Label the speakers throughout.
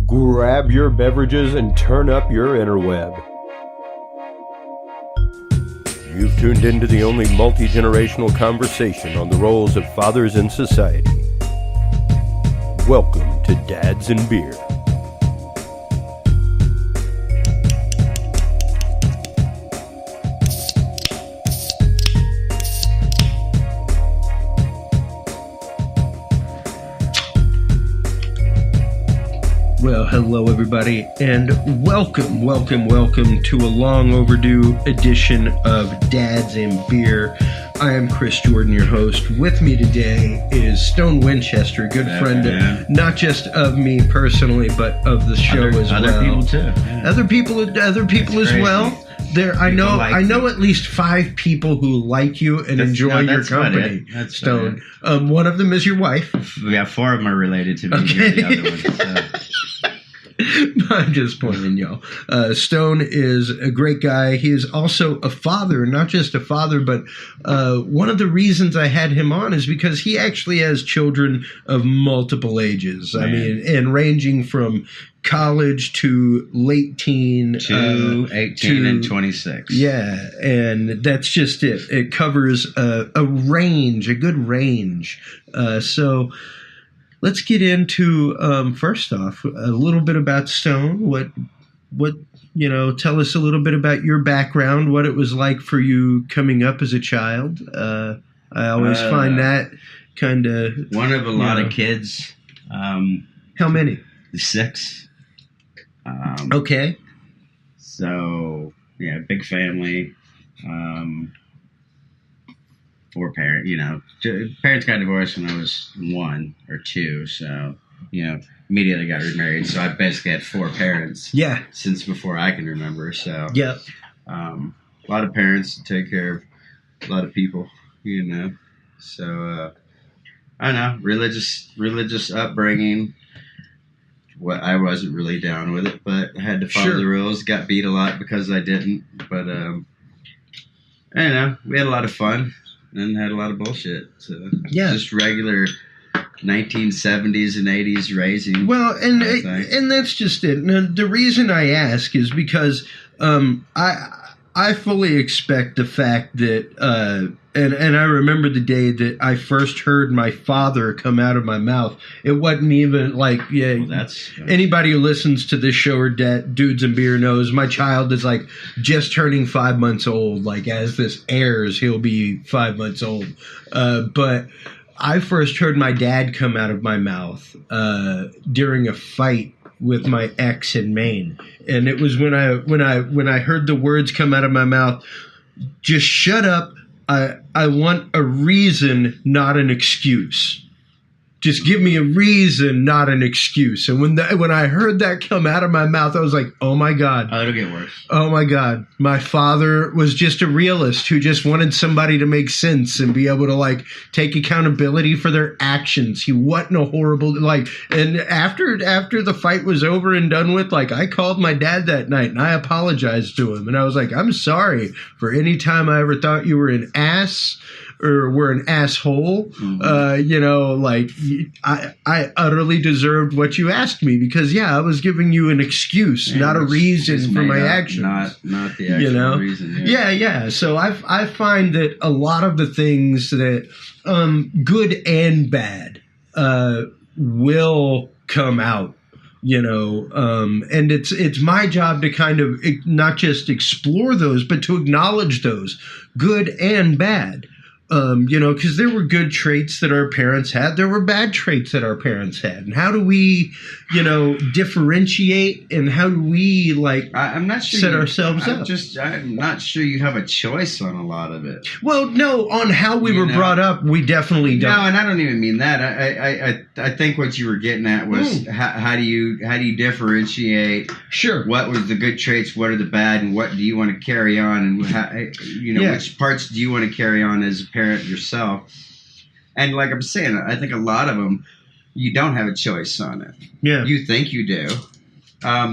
Speaker 1: Grab your beverages and turn up your interweb. You've tuned into the only multi-generational conversation on the roles of fathers in society. Welcome to Dads and Beer.
Speaker 2: Well, hello everybody, and welcome to a long overdue edition of Dads and Beer. I am Chris Jordan, your host. With me today is Stone Winchester, a good friend, not just of me personally, but of the show as well.
Speaker 3: Other people too. Yeah.
Speaker 2: Other people as
Speaker 3: crazy.
Speaker 2: well. I know at least 5 people who like you and enjoy your company.
Speaker 3: That's
Speaker 2: Stone. One of them is your wife.
Speaker 3: We got 4 of them are related to me.
Speaker 2: Okay.
Speaker 3: The other ones, so.
Speaker 2: I'm just pointing, y'all. Stone is a great guy. He is also a father, not just a father, but one of the reasons I had him on is because he actually has children of multiple ages. Man. I mean, and ranging from college to late teen.
Speaker 3: To 18 and 26.
Speaker 2: Yeah, and that's just it. It covers a good range. So let's get into, first off, a little bit about Stone. What tell us a little bit about your background, what it was like for you coming up as a child. I always find that kind of...
Speaker 3: One of a lot of kids.
Speaker 2: How many?
Speaker 3: 6.
Speaker 2: Okay.
Speaker 3: So, yeah, big family. 4 parents, parents got divorced when I was 1 or 2, so, immediately got remarried. So I basically had 4 parents.
Speaker 2: Yeah.
Speaker 3: Since before I can remember, so.
Speaker 2: Yeah.
Speaker 3: A lot of parents to take care of a lot of people, So, I don't know, religious upbringing. What I wasn't really down with it, but I had to follow the rules. Got beat a lot because I didn't, but, I don't know, we had a lot of fun. And had a lot of bullshit. So just regular 1970s and 80s raising.
Speaker 2: Well, and that's just it. Now, the reason I ask is because I fully expect the fact that and I remember the day that I first heard my father come out of my mouth. It wasn't even like, anybody who listens to this show or Dudes and Beer knows my child is like just turning 5 months old. Like as this airs, he'll be 5 months old. But I first heard my dad come out of my mouth during a fight with my ex in Maine. And it was when I heard the words come out of my mouth, just shut up. I want a reason, not an excuse. Just give me a reason, not an excuse. And when I heard that come out of my mouth, I was like, oh my God.
Speaker 3: Oh, it'll get worse.
Speaker 2: Oh my God. My father was just a realist who just wanted somebody to make sense and be able to like take accountability for their actions. He wasn't a horrible, and after the fight was over and done with, I called my dad that night and I apologized to him. And I was like, I'm sorry for any time I ever thought you were an ass or were an asshole. Mm-hmm. I utterly deserved what you asked me because, I was giving you an excuse, not a reason for my actions.
Speaker 3: Not the actual reason.
Speaker 2: Yeah. So I find that a lot of the things that, good and bad, will come out. And it's my job to kind of not just explore those, but to acknowledge those, good and bad. Because there were good traits that our parents had. There were bad traits that our parents had. And how do we, differentiate and how do we,
Speaker 3: I'm not sure
Speaker 2: set ourselves up?
Speaker 3: I'm not sure you have a choice on a lot of it.
Speaker 2: Well, no, on how we were brought up, we definitely don't.
Speaker 3: No, and I don't even mean that. I think what you were getting at was how do you differentiate?
Speaker 2: Sure. What
Speaker 3: was the good traits? What are the bad? And what do you want to carry on? And which parts do you want to carry on as a parent yourself? And like I'm saying, I think a lot of them you don't have a choice on it.
Speaker 2: Yeah.
Speaker 3: You think you do.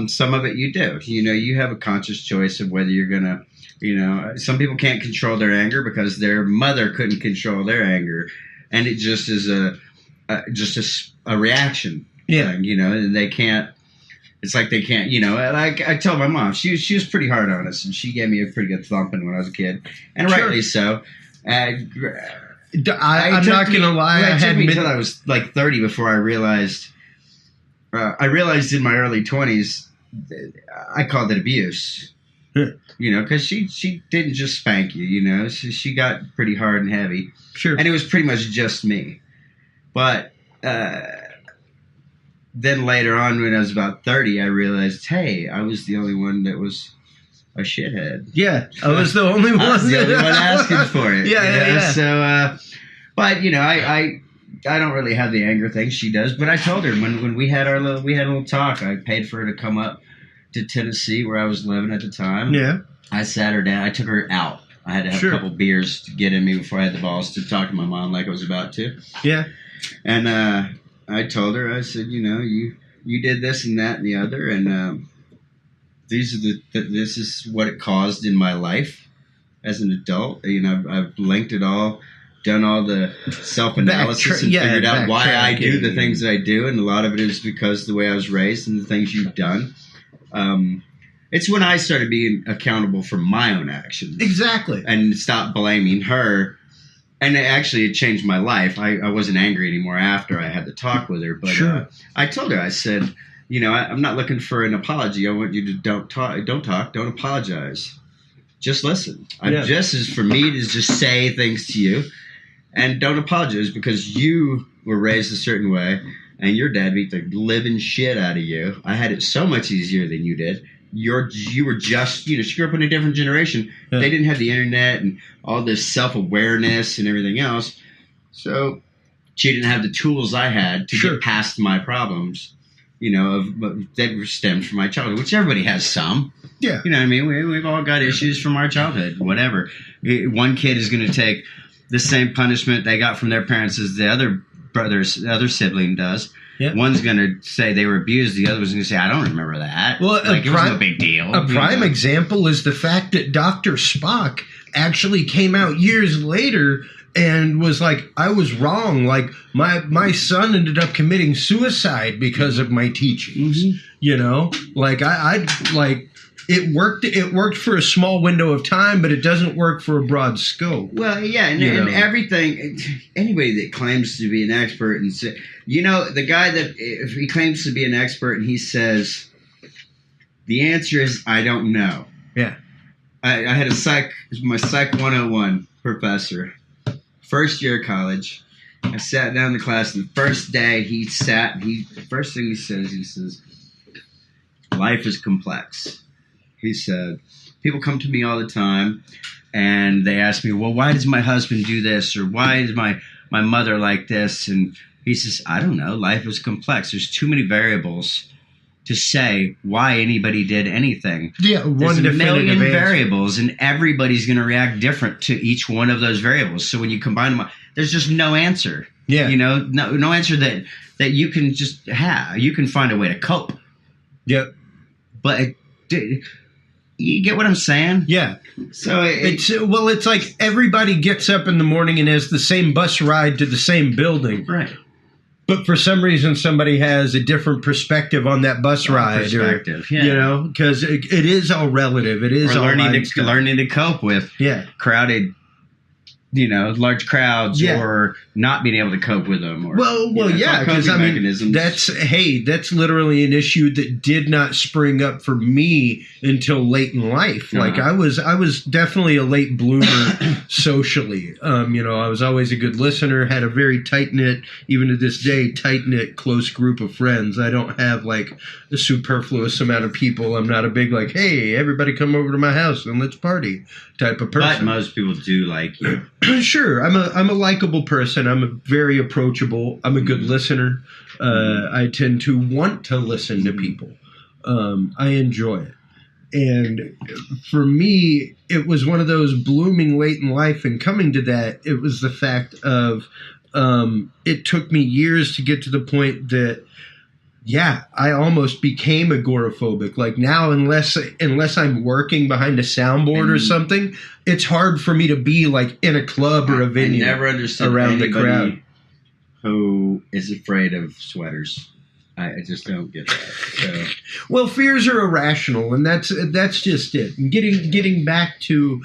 Speaker 3: Some of it you do. You have a conscious choice of whether you're gonna. Some people can't control their anger because their mother couldn't control their anger, and it just is a reaction.
Speaker 2: Yeah.
Speaker 3: Thing, and they can't it's like they can't, you know. Like I told my mom, she was pretty hard on us, and she gave me a pretty good thumping when I was a kid, and rightly so.
Speaker 2: I'm not gonna lie.
Speaker 3: It took me until I was like 30 before I realized. I realized in my early 20s, I called it abuse. You know, because she didn't just spank you. You know, she got pretty hard and heavy.
Speaker 2: Sure.
Speaker 3: And it was pretty much just me. But then later on, when I was about 30, I realized, hey, I was the only one that was a shithead.
Speaker 2: Yeah, I was the only one.
Speaker 3: I was the only one asking for it.
Speaker 2: Yeah.
Speaker 3: So, but you know, I don't really have the anger thing. She does. But I told her when we had a little talk. I paid for her to come up to Tennessee where I was living at the time.
Speaker 2: Yeah.
Speaker 3: I sat her down. I took her out. I had to have a couple beers to get in me before I had the balls to talk to my mom like I was about to.
Speaker 2: Yeah.
Speaker 3: And I told her, I said, you know, you did this and that and the other, and this is what it caused in my life as an adult. You know, I've linked it all, done all the self-analysis and figured out why I do the things that I do, and a lot of it is because of the way I was raised and the things you've done. It's when I started being accountable for my own actions.
Speaker 2: Exactly.
Speaker 3: And stopped blaming her. And it changed my life. I wasn't angry anymore after I had the talk with her. But
Speaker 2: sure.
Speaker 3: I told her, I said, you know, I'm not looking for an apology. I want you to don't apologize. Just listen. Just as for me to just say things to you and don't apologize because you were raised a certain way and your dad beat the living shit out of you. I had it so much easier than you did. You were just, you know, she grew up in a different generation. Yeah. They didn't have the internet and all this self-awareness and everything else. So she didn't have the tools I had to get past my problems, you know, that stemmed from my childhood, which everybody has some.
Speaker 2: Yeah.
Speaker 3: You know what I mean? We've all got issues from our childhood, whatever. One kid is going to take the same punishment they got from their parents as the other sibling does. Yeah. One's going to say they were abused. The other was going to say, I don't remember that. Well, it was no big deal.
Speaker 2: A prime example is the fact that Dr. Spock actually came out years later and was like, I was wrong. Like, my son ended up committing suicide because of my teachings. Mm-hmm. You know? Like, it worked for a small window of time, but it doesn't work for a broad scope.
Speaker 3: Well, yeah, and everything, anybody that claims to be an expert and say, you know, the guy that, if he claims to be an expert and he says, the answer is, I don't know.
Speaker 2: Yeah.
Speaker 3: I had my Psych 101 professor, first year of college. I sat down in the class, and the first day the first thing he says, life is complex. He said, people come to me all the time and they ask me, well, why does my husband do this? Or why is my mother like this? And he says, I don't know. Life is complex. There's too many variables to say why anybody did anything.
Speaker 2: Yeah,
Speaker 3: there's a million variables and everybody's going to react different to each one of those variables. So when you combine them, there's just no answer.
Speaker 2: Yeah.
Speaker 3: You know, no answer that you can just have. You can find a way to cope.
Speaker 2: Yep.
Speaker 3: But you get what I'm saying?
Speaker 2: Yeah.
Speaker 3: So
Speaker 2: it's like everybody gets up in the morning and has the same bus ride to the same building.
Speaker 3: Right.
Speaker 2: But for some reason, somebody has a different perspective on that bus ride. You know, because it is all relative. It is all
Speaker 3: learning to cope with crowded, you know, large crowds or not being able to cope with them. Or,
Speaker 2: yeah, because I mean, that's literally an issue that did not spring up for me until late in life. Uh-huh. Like I was definitely a late bloomer socially. You know, I was always a good listener, had a very tight-knit, even to this day, tight-knit, close group of friends. I don't have like a superfluous amount of people. I'm not a big like, hey, everybody come over to my house and let's party type of person.
Speaker 3: But most people do like you.
Speaker 2: Sure, I'm a likable person. I'm very approachable. I'm a good listener. I tend to want to listen to people. I enjoy it. And for me, it was one of those blooming late in life and coming to that, it was the fact of it took me years to get to the point that I almost became agoraphobic. Like now, unless I'm working behind a soundboard or something, it's hard for me to be like in a club or a venue.
Speaker 3: I never understood
Speaker 2: around the crowd
Speaker 3: who is afraid of sweaters. I just don't get that. So
Speaker 2: Well, fears are irrational, and that's just it. And getting back to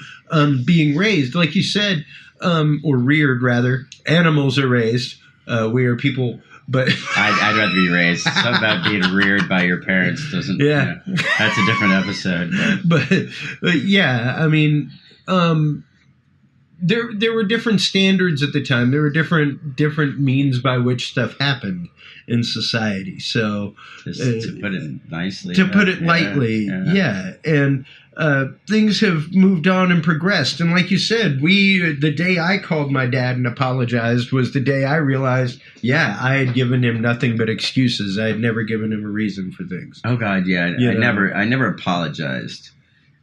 Speaker 2: being raised, like you said, or reared rather. Animals are raised. We are people, but
Speaker 3: I'd rather be raised. Something about being reared by your parents doesn't.
Speaker 2: Yeah.
Speaker 3: That's a different episode.
Speaker 2: But yeah, I mean, there were different standards at the time. There were different means by which stuff happened in society. So
Speaker 3: Just to put it nicely,
Speaker 2: to put it lightly, yeah. And things have moved on and progressed. And like you said, the day I called my dad and apologized was the day I realized, I had given him nothing but excuses. I had never given him a reason for things.
Speaker 3: Oh God, yeah. I never apologized.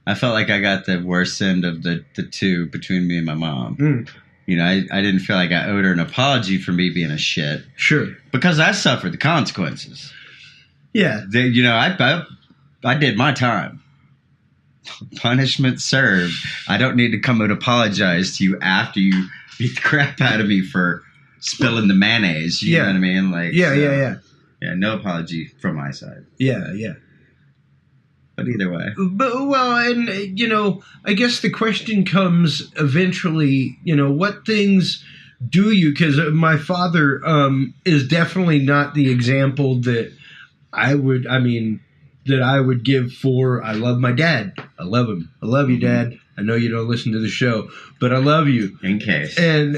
Speaker 3: I felt like I got the worst end of the two between me and my mom.
Speaker 2: Mm.
Speaker 3: You know, I didn't feel like I owed her an apology for me being a shit.
Speaker 2: Sure.
Speaker 3: Because I suffered the consequences.
Speaker 2: Yeah.
Speaker 3: I did my time. Punishment served. I don't need to come and apologize to you after you beat the crap out of me for spilling the mayonnaise. You know what I mean? Like,
Speaker 2: yeah.
Speaker 3: Yeah, no apology from my side.
Speaker 2: Yeah.
Speaker 3: But either way.
Speaker 2: I guess the question comes eventually, what things do you, because my father is definitely not the example that I would give for, I love my dad. I love him. I love you, Dad. I know you don't listen to the show, but I love you.
Speaker 3: In case.
Speaker 2: And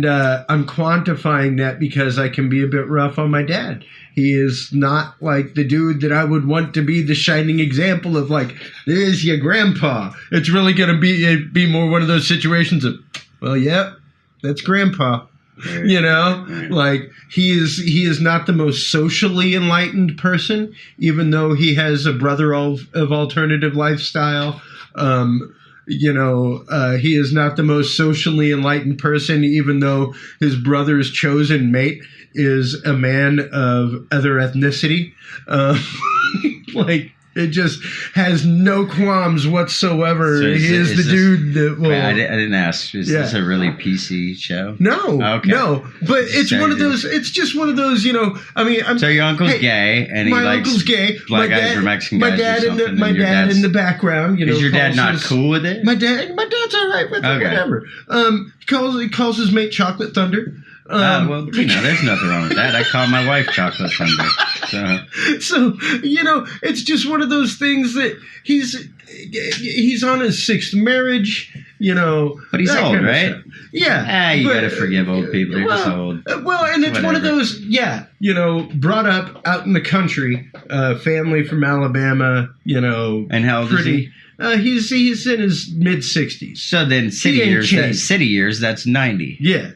Speaker 2: I'm quantifying that because I can be a bit rough on my dad. He is not like the dude that I would want to be the shining example of, like, there's your grandpa. It's really going to be more one of those situations of, well, yep, that's grandpa.
Speaker 3: Right.
Speaker 2: Like he is not the most socially enlightened person, even though he has a brother of alternative lifestyle. He is not the most socially enlightened person, even though his brother's chosen mate is a man of other ethnicity. Like, it just has no qualms whatsoever.
Speaker 3: So
Speaker 2: he is the dude that will...
Speaker 3: Wait, I didn't ask. Is this a really PC show?
Speaker 2: No.
Speaker 3: Okay.
Speaker 2: No. But it's one of those... It's just one of those,
Speaker 3: So your uncle's gay, and he
Speaker 2: my
Speaker 3: likes
Speaker 2: uncle's gay.
Speaker 3: black guys or Mexican guys or something.
Speaker 2: My dad in the background,
Speaker 3: Is your dad not cool with it?
Speaker 2: My dad's all right with it, whatever. He calls his mate Chocolate Thunder.
Speaker 3: There's nothing wrong with that. I call my wife Chocolate Thunder.
Speaker 2: So, it's just one of those things that he's on his sixth marriage,
Speaker 3: But he's old, right?
Speaker 2: Yeah.
Speaker 3: You gotta forgive old people. They're just old.
Speaker 2: Well, and it's one of those, brought up out in the country, family from Alabama,
Speaker 3: And how old is he?
Speaker 2: He's in his mid-60s.
Speaker 3: So then city years, that's 90.
Speaker 2: Yeah.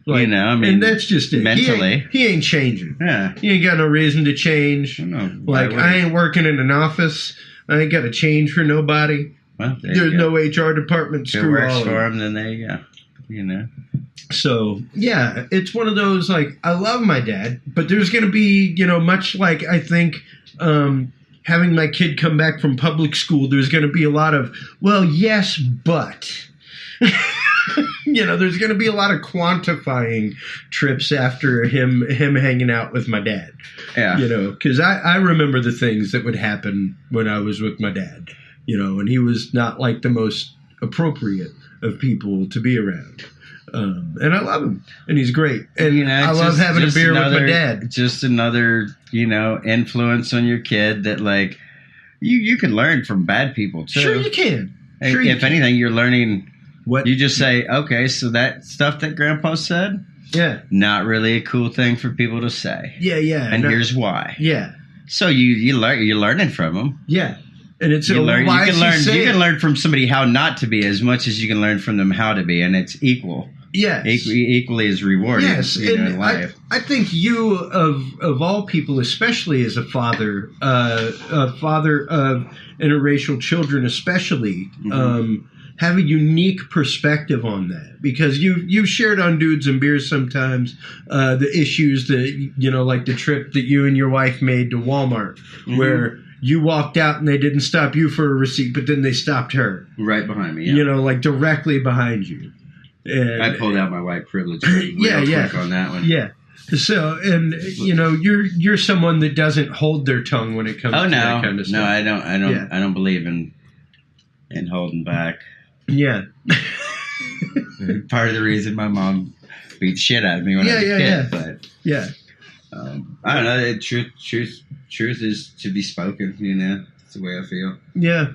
Speaker 2: Like, and that's just it.
Speaker 3: Mentally.
Speaker 2: He ain't changing.
Speaker 3: Yeah.
Speaker 2: He ain't got no reason to change. Like, I ain't working in an office. I ain't got to change for nobody.
Speaker 3: Well,
Speaker 2: there's no HR department.
Speaker 3: If it works for him, then there you go.
Speaker 2: So, yeah, it's one of those, like, I love my dad, but there's going to be, much like, I think, having my kid come back from public school, there's going to be a lot of, well, yes, but... there's going to be a lot of quantifying trips after him hanging out with my dad.
Speaker 3: Yeah.
Speaker 2: Because I remember the things that would happen when I was with my dad, and he was not like the most appropriate of people to be around. And I love him, and he's great. And I love having a beer with my dad.
Speaker 3: Just another, influence on your kid that, like, you can learn from bad people, too.
Speaker 2: Sure you can.
Speaker 3: If anything, you're learning...
Speaker 2: What?
Speaker 3: You just say, okay, so that stuff that Grandpa said, not really a cool thing for people to say.
Speaker 2: Yeah.
Speaker 3: And here's why.
Speaker 2: Yeah.
Speaker 3: So you're learning from them.
Speaker 2: Yeah. And it's
Speaker 3: you can learn from somebody how not to be as much as you can learn from them how to be, and it's equal.
Speaker 2: Yes.
Speaker 3: Equally as rewarding.
Speaker 2: Yes.
Speaker 3: In life.
Speaker 2: I think you of all people, especially as a father of interracial children, especially.
Speaker 3: Mm-hmm.
Speaker 2: Have a unique perspective on that, because you've shared on Dudes and Beers sometimes the issues that like the trip that you and your wife made to Walmart, where you walked out and they didn't stop you for a receipt, but then they stopped her
Speaker 3: right behind me. Yeah.
Speaker 2: Like directly behind you. And
Speaker 3: I pulled out my white privilege quick on that one.
Speaker 2: Yeah. So, and you're someone that doesn't hold their tongue when it comes to that kind of stuff.
Speaker 3: No, I don't believe in holding back.
Speaker 2: Yeah.
Speaker 3: Part of the reason my mom beat shit out of me when I was a kid, but
Speaker 2: yeah.
Speaker 3: I don't know. Truth is to be spoken. It's the way I feel.
Speaker 2: Yeah,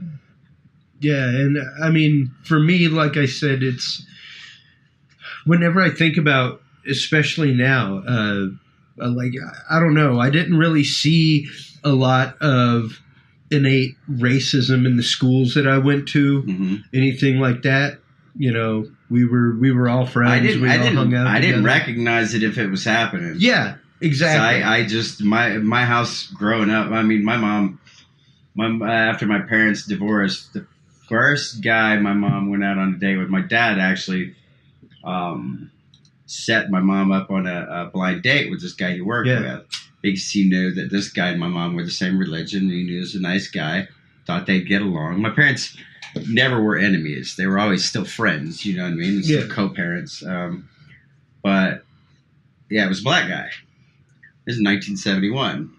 Speaker 2: yeah, and I mean, for me, like I said, it's whenever I think about, especially now, like I don't know, I didn't really see a lot of innate racism in the schools that I went to, anything like that. We were all friends. I
Speaker 3: didn't recognize it if it was happening.
Speaker 2: Yeah. Exactly.
Speaker 3: So I just my house growing up. I mean, my mom, after my parents divorced, the first guy my mom went out on a date with, my dad actually set my mom up on a blind date with this guy he worked with, because he knew that this guy and my mom were the same religion. He knew he was a nice guy. Thought they'd get along. My parents never were enemies. They were always still friends. You know what I mean? Still co-parents. But yeah, it was a black guy. This is 1971.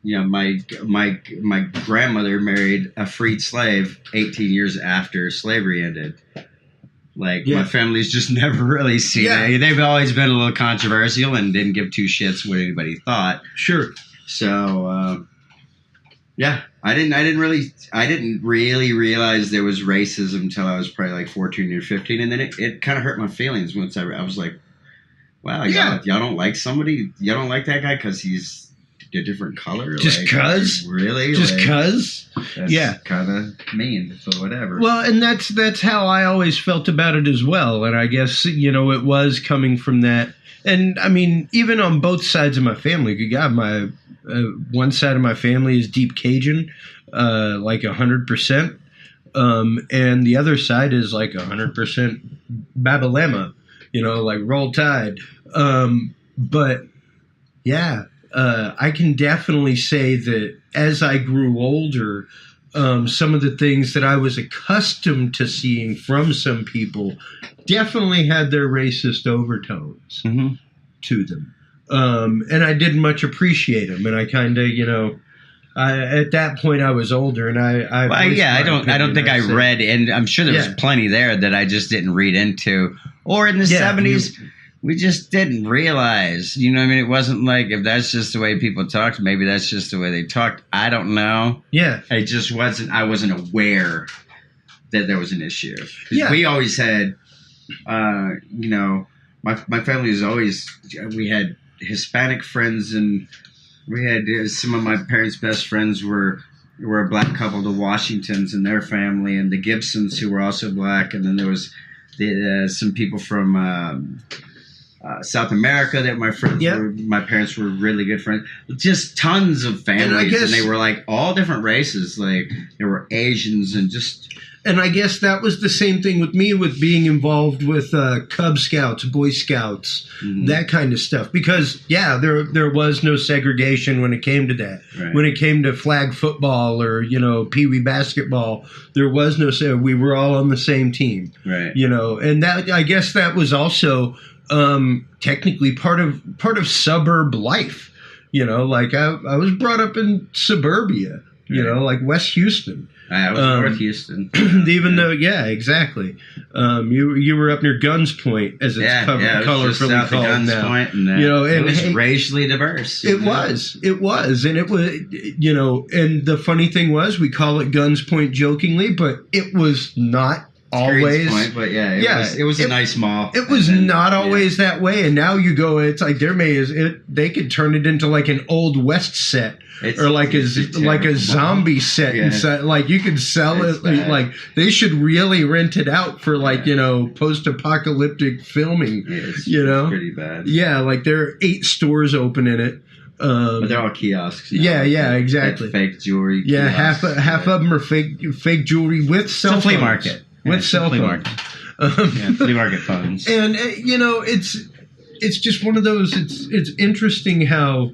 Speaker 3: My grandmother married a freed slave 18 years after slavery ended. My family's just never really seen it. They've always been a little controversial and didn't give two shits what anybody thought.
Speaker 2: Sure.
Speaker 3: So, I didn't really realize there was racism until I was probably like 14 or 15, and then it kind of hurt my feelings once I was like, wow, y'all don't like somebody? Y'all don't like that guy because he's a different color?
Speaker 2: Just because?
Speaker 3: Really?
Speaker 2: Just because?
Speaker 3: Yeah. Kind of mean, so whatever.
Speaker 2: Well, and that's how I always felt about it as well. And I guess, it was coming from that. And, I mean, even on both sides of my family, God, my one side of my family is deep Cajun, like 100%. And the other side is like 100% Babalama. Like Roll Tide. But yeah, I can definitely say that as I grew older, some of the things that I was accustomed to seeing from some people definitely had their racist overtones to them. And I didn't much appreciate them. And I kind of, at that point I was older, and I
Speaker 3: don't think I read, and I'm sure there was plenty there that I just didn't read into. Or in the 70s, we just didn't realize. You know what I mean? It wasn't like, if that's just the way people talked, maybe that's just the way they talked. I don't know.
Speaker 2: Yeah.
Speaker 3: It just wasn't, I wasn't aware that there was an issue. Yeah. We always had, my family was always, we had Hispanic friends, and we had some of my parents' best friends were a black couple, the Washingtons and their family, and the Gibsons, who were also black, and then there was some people from South America that my parents were really good friends. Just tons of families, and they were like all different races. Like there were Asians and just.
Speaker 2: And I guess that was the same thing with me, with being involved with Cub Scouts, Boy Scouts, that kind of stuff. Because, there was no segregation when it came to that. Right. When it came to flag football or, Pee Wee basketball, there was no we were all on the same team.
Speaker 3: Right.
Speaker 2: And that, I guess that was also technically part of suburb life. Like I was brought up in suburbia, like West Houston.
Speaker 3: I was North Houston.
Speaker 2: Even though, exactly. You were up near Guns Point, as it's colorfully called now.
Speaker 3: Point, and, it was racially diverse.
Speaker 2: It was, and it was, and the funny thing was, we call it Guns Point jokingly, but it was not always.
Speaker 3: Point, but it was a nice mall.
Speaker 2: It was not always that way, and now you go, it's like they could turn it into like an Old West set. Or like a zombie set inside. Like you could sell it. Like they should really rent it out for post-apocalyptic filming.
Speaker 3: It's pretty bad.
Speaker 2: Yeah, like there are 8 stores open in it.
Speaker 3: But they're all kiosks.
Speaker 2: Exactly.
Speaker 3: Fake jewelry.
Speaker 2: Yeah,
Speaker 3: kiosks.
Speaker 2: half of them are fake jewelry with cell phones.
Speaker 3: Flea market.
Speaker 2: With cell phones.
Speaker 3: Flea market phones.
Speaker 2: And it's just one of those. It's interesting how.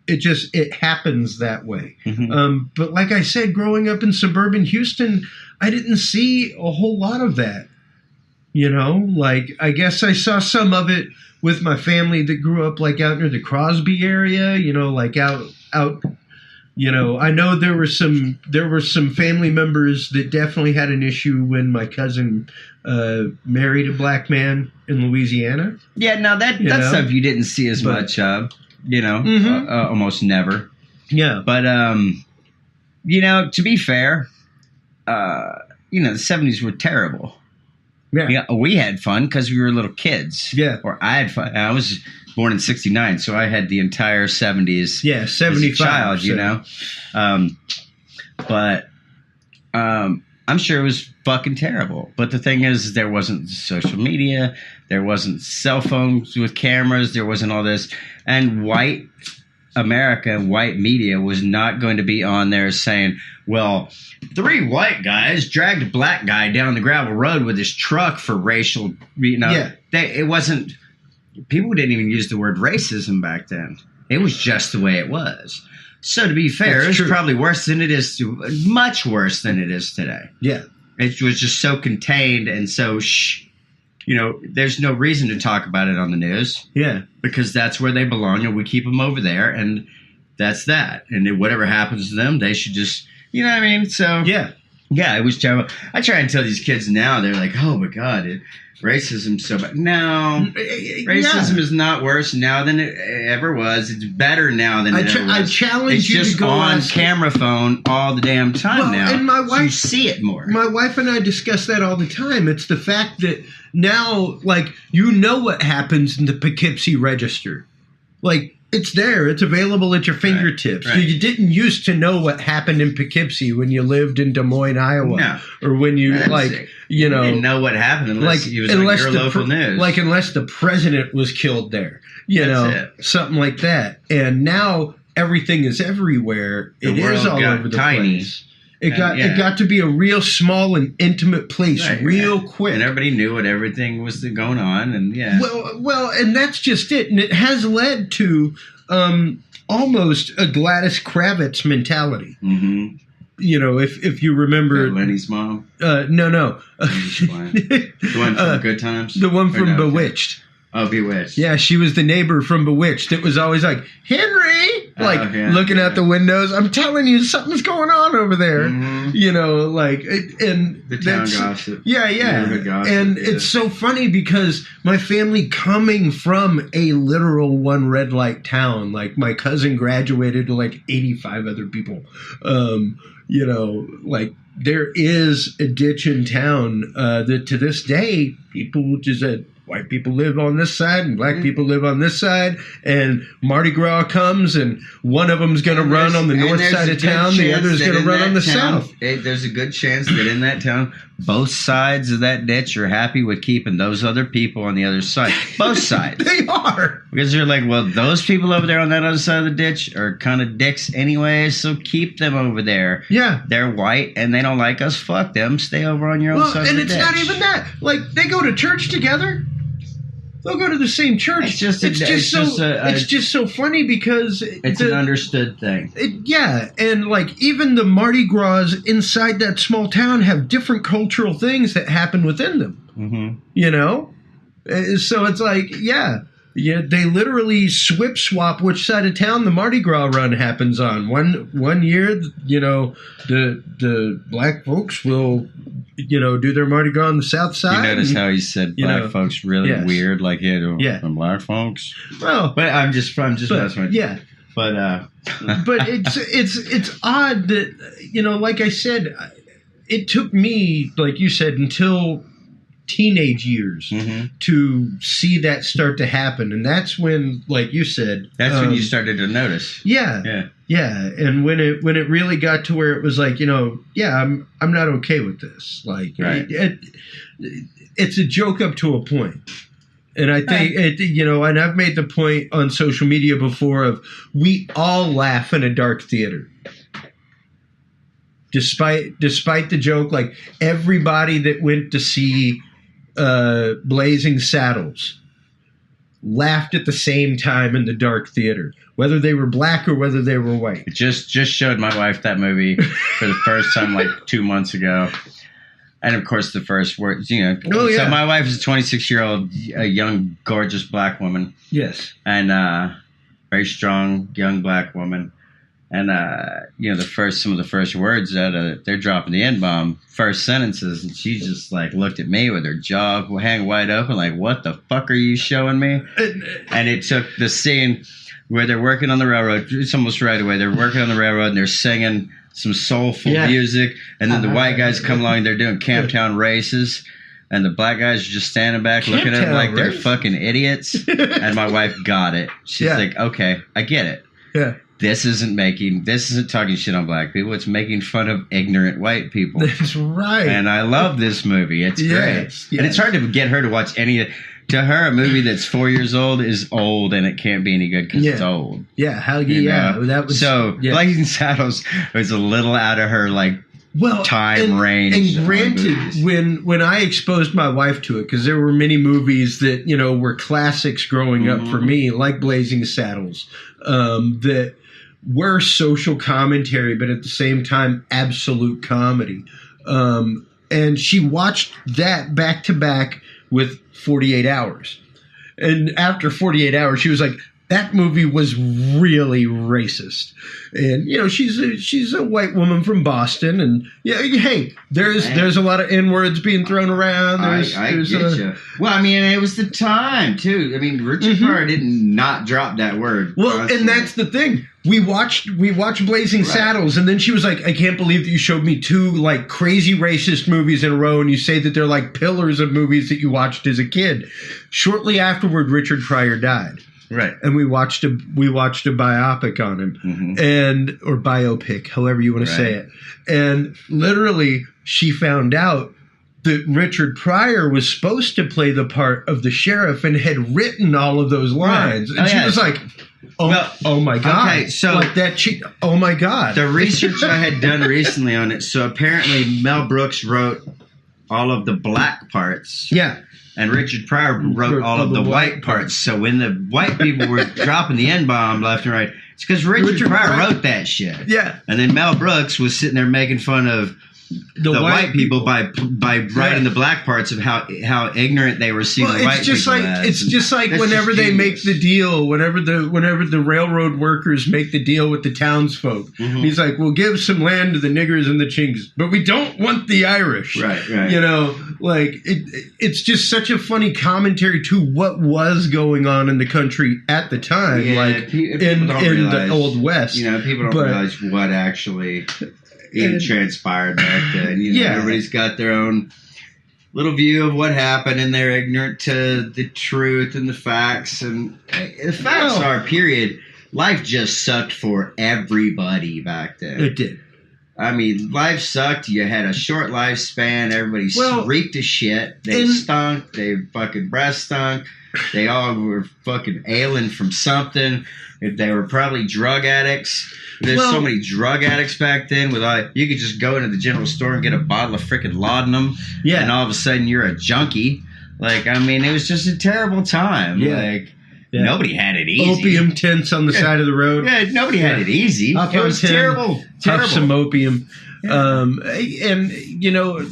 Speaker 2: It happens that way. But like I said, growing up in suburban Houston, I didn't see a whole lot of that. You know, like I guess I saw some of it with my family that grew up like out near the Crosby area. You know, like out. You know, I know there were some family members that definitely had an issue when my cousin married a black man in Louisiana.
Speaker 3: Yeah, now that's stuff you didn't see as much of. You know, almost never.
Speaker 2: Yeah,
Speaker 3: but you know, to be fair, you know, the 70s were terrible. Yeah, we had fun because we were little kids.
Speaker 2: Yeah,
Speaker 3: or I had fun. I was born in '69, so I had the entire '70s.
Speaker 2: Yeah, 75.
Speaker 3: As a child, you know. But I'm sure it was fucking terrible. But the thing is, there wasn't social media, there wasn't cell phones with cameras, there wasn't all this, and white America, white media was not going to be on there saying, well, 3 white guys dragged a black guy down the gravel road with his truck for racial, you know.
Speaker 2: Yeah.
Speaker 3: It wasn't, people didn't even use the word racism back then. It was just the way it was. So to be fair, it's probably worse than it is, much worse than it is today.
Speaker 2: Yeah.
Speaker 3: It was just so contained and so, you know, there's no reason to talk about it on the news.
Speaker 2: Yeah. Because
Speaker 3: that's where they belong and we keep them over there and that's that. And then whatever happens to them, they should just, you know what I mean? So, yeah, it was terrible. I try and tell these kids now, they're like, oh my God, racism's so bad. No, racism is not worse now than it ever was. It's better now than it ever was. I challenge you to go on camera phone all the damn time now. And my wife, so you see it more.
Speaker 2: My wife and I discuss that all the time. It's the fact that now, like, you know what happens in the Poughkeepsie Register. Like, it's there. It's available at your fingertips. Right. You didn't used to know what happened in Poughkeepsie when you lived in Des Moines, Iowa. No. Or when you, you know.
Speaker 3: You didn't know what happened unless you was on your local news.
Speaker 2: Like, unless the president was killed there. You know, something like that. And now everything is everywhere. It is all over the place. It got to be a real small and intimate place real quick.
Speaker 3: And everybody knew what everything was going on. And
Speaker 2: Well, and that's just it. And it has led to almost a Gladys Kravitz mentality.
Speaker 3: Mm-hmm.
Speaker 2: You know, if you remember.
Speaker 3: Lenny's mom?
Speaker 2: No.
Speaker 3: The one from Good Times?
Speaker 2: The one from Bewitched.
Speaker 3: Oh, Bewitched.
Speaker 2: Yeah, she was the neighbor from Bewitched. It was always like, Henry! Looking out the windows. I'm telling you, something's going on over there. Mm-hmm. You know, like, and
Speaker 3: the town gossip.
Speaker 2: Yeah.
Speaker 3: Gossip,
Speaker 2: and it's so funny because my family coming from a literal one red light town, like my cousin graduated to like 85 other people. You know, like there is a ditch in town that to this day people just said, white people live on this side and black people live on this side, and Mardi Gras comes and one of them's going to run on the north side of town, the other's going to run on the south.
Speaker 3: There's a good chance that in that town, both sides of that ditch are happy with keeping those other people on the other side. Both sides.
Speaker 2: They are.
Speaker 3: Because they're like, well, those people over there on that other side of the ditch are kind of dicks anyway, so keep them over there.
Speaker 2: Yeah.
Speaker 3: They're white and they don't like us. Fuck them. Stay over on your own side of the ditch.
Speaker 2: And it's not even that. Like, they go to church together. They'll go to the same church. It's just so funny because
Speaker 3: it's an understood thing.
Speaker 2: And like even the Mardi Gras inside that small town have different cultural things that happen within them.
Speaker 3: Mm-hmm.
Speaker 2: You know, so it's like they literally swap which side of town the Mardi Gras run happens on. One year, you know, the black folks will, you know, do their Mardi Gras on the south side.
Speaker 3: You notice how he said black folks really weird, like from black folks.
Speaker 2: Well,
Speaker 3: but I'm just messing with you.
Speaker 2: Yeah,
Speaker 3: but
Speaker 2: but it's odd that, you know, like I said, it took me, like you said, until teenage years to see that start to happen, and that's when, like you said,
Speaker 3: that's when you started to notice.
Speaker 2: Yeah, and when it really got to where it was like, you know, I'm not okay with this. Like, it's a joke up to a point. And I think you know, and I've made the point on social media before of we all laugh in a dark theater. Despite the joke, like everybody that went to see Blazing Saddles laughed at the same time in the dark theater, whether they were black or whether they were white.
Speaker 3: Just showed my wife that movie for the first time like 2 months ago. And of course, the first words, you know.
Speaker 2: Oh, yeah.
Speaker 3: So my wife is a 26-year-old, a young, gorgeous black woman,
Speaker 2: Yes.
Speaker 3: and very strong, young black woman. And you know, some of the first words that they're dropping the N-bomb, first sentences, and she just like looked at me with her jaw hanging wide open, like, "What the fuck are you showing me?" And it took the scene where they're working on the railroad. It's almost right away. They're working on the railroad and they're singing some soulful music, and then the white guys come along and they're doing Camptown races, and the black guys are just standing back looking at them like they're fucking idiots. And my wife got it. She's like, "Okay, I get it.
Speaker 2: Yeah.
Speaker 3: This isn't talking shit on black people. It's making fun of ignorant white people."
Speaker 2: That's right.
Speaker 3: And I love this movie. It's great.
Speaker 2: Yes.
Speaker 3: And it's hard to get her to watch any. To her, a movie that's 4 years old is old, and it can't be any good because it's old.
Speaker 2: Yeah, that was
Speaker 3: so. Blazing Saddles was a little out of her time range.
Speaker 2: And granted, when I exposed my wife to it, because there were many movies that were classics growing up for me, like Blazing Saddles, that were social commentary, but at the same time, absolute comedy. And she watched that back to back with 48 Hours. And after 48 Hours, she was like, that movie was really racist. And, she's a white woman from Boston. And, hey, there's a lot of N-words being thrown around.
Speaker 3: I get you. Well, I mean, it was the time, too. I mean, Richard Pryor didn't not drop that word.
Speaker 2: Well, and that's the thing. We watched Blazing Saddles, and then she was like, I can't believe that you showed me two, like, crazy racist movies in a row, and you say that they're, like, pillars of movies that you watched as a kid. Shortly afterward, Richard Pryor died.
Speaker 3: Right.
Speaker 2: And we watched a biopic on him, or biopic, however you want to say it. And literally, she found out that Richard Pryor was supposed to play the part of the sheriff and had written all of those lines. And she was like, oh my God. Okay, so like that oh my God.
Speaker 3: The research I had done recently on it, so apparently Mel Brooks wrote all of the black parts.
Speaker 2: Yeah.
Speaker 3: And Richard Pryor wrote all of the white parts. So when the white people were dropping the N-bomb left and right, it's because Richard Pryor wrote that shit.
Speaker 2: Yeah.
Speaker 3: And then Mel Brooks was sitting there making fun of the white people by writing the black parts of how ignorant they were seeing the white people as.
Speaker 2: It's just like whenever they make the deal, whenever the railroad workers make the deal with the townsfolk, he's like, we'll give some land to the niggers and the chinks, but we don't want the Irish.
Speaker 3: Right.
Speaker 2: It's just such a funny commentary to what was going on in the country at the time, in the Old West.
Speaker 3: People don't realize what actually transpired back then. Everybody's got their own little view of what happened, and they're ignorant to the truth and the facts. And the facts are, period, life just sucked for everybody back then.
Speaker 2: It did.
Speaker 3: I mean, life sucked. You had a short lifespan. Everybody reeked of shit. They stunk. They fucking breath stunk. They all were fucking ailing from something. They were probably drug addicts. There's so many drug addicts back then. You could just go into the general store and get a bottle of freaking laudanum, and all of a sudden you're a junkie. It was just a terrible time. Nobody had it easy.
Speaker 2: Opium tents on the side of the road.
Speaker 3: Yeah, nobody had it easy. It was terrible.
Speaker 2: Have some opium. And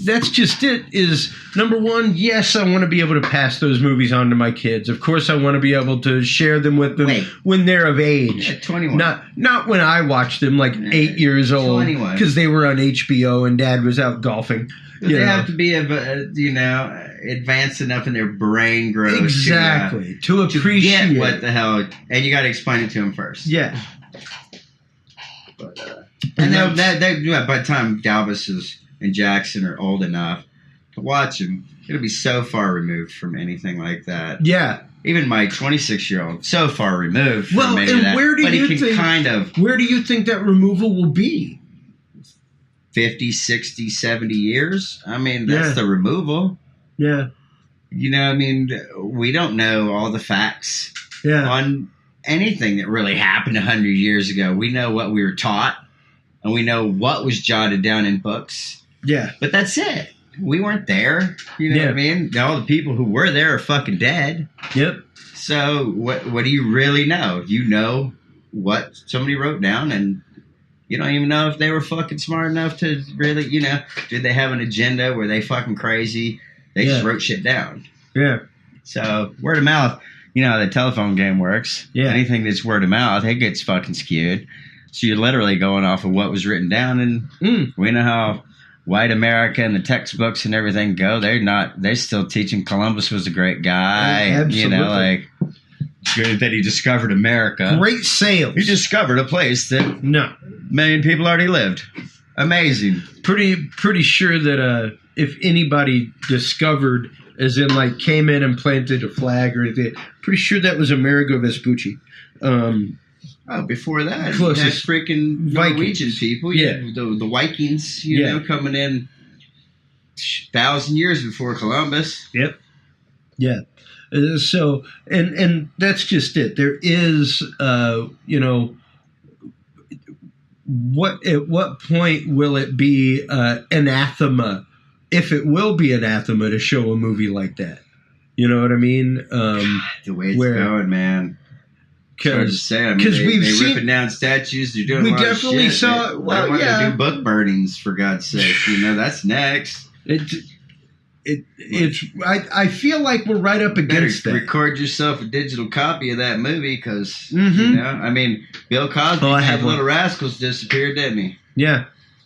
Speaker 2: that's just it. Is number one, yes, I want to be able to pass those movies on to my kids. Of course, I want to be able to share them with them when they're of age.
Speaker 3: Yeah, 21.
Speaker 2: Not when I watched them 8 years old, because they were on HBO and Dad was out golfing.
Speaker 3: They have to be advanced enough in their brain growth
Speaker 2: to appreciate
Speaker 3: get what the hell, and you got to explain it to them first.
Speaker 2: Yeah.
Speaker 3: But, and by the time Galvis and Jackson are old enough to watch them, it'll be so far removed from anything like that.
Speaker 2: Yeah.
Speaker 3: Even my 26-year-old, so far removed from any of that.
Speaker 2: Where do you think that removal will be?
Speaker 3: 50, 60, 70 years? I mean, that's the removal.
Speaker 2: Yeah.
Speaker 3: We don't know all the facts on anything that really happened 100 years ago. We know what we were taught, and we know what was jotted down in books.
Speaker 2: Yeah.
Speaker 3: But that's it. We weren't there. You know what I mean? All the people who were there are fucking dead.
Speaker 2: Yep.
Speaker 3: So what do you really know? You know what somebody wrote down, and You don't even know if they were fucking smart enough to really, did they have an agenda? Were they fucking crazy? They just wrote shit down.
Speaker 2: Yeah.
Speaker 3: So word of mouth, the telephone game works.
Speaker 2: Yeah.
Speaker 3: Anything that's word of mouth, it gets fucking skewed. So you're literally going off of what was written down, and we know how white America and the textbooks and everything go. They're still teaching Columbus was a great guy.
Speaker 2: Absolutely.
Speaker 3: Good that he discovered America.
Speaker 2: Great sales.
Speaker 3: He discovered a place that a million people already lived. Amazing.
Speaker 2: Pretty sure that if anybody discovered, as in like came in and planted a flag or anything, pretty sure that was Amerigo Vespucci.
Speaker 3: Before that,
Speaker 2: closest
Speaker 3: you had freaking Norwegian
Speaker 2: Vikings.
Speaker 3: people.
Speaker 2: Yeah.
Speaker 3: The Vikings, coming in 1,000 years before Columbus.
Speaker 2: Yep. Yeah. So, and that's just it. There is, at what point will it be anathema, if it will be anathema, to show a movie like that? You know what I mean?
Speaker 3: The way it's going, man. Because
Speaker 2: we've seen
Speaker 3: ripping down statues. They're doing
Speaker 2: we
Speaker 3: a lot
Speaker 2: definitely
Speaker 3: of shit.
Speaker 2: saw.
Speaker 3: They
Speaker 2: Well,
Speaker 3: want
Speaker 2: yeah.
Speaker 3: to do book burnings, for God's sake. That's next.
Speaker 2: I feel like we're right up against that.
Speaker 3: Record yourself a digital copy of that movie, because Bill Cosby, Little Rascals, disappeared, didn't he?
Speaker 2: Yeah,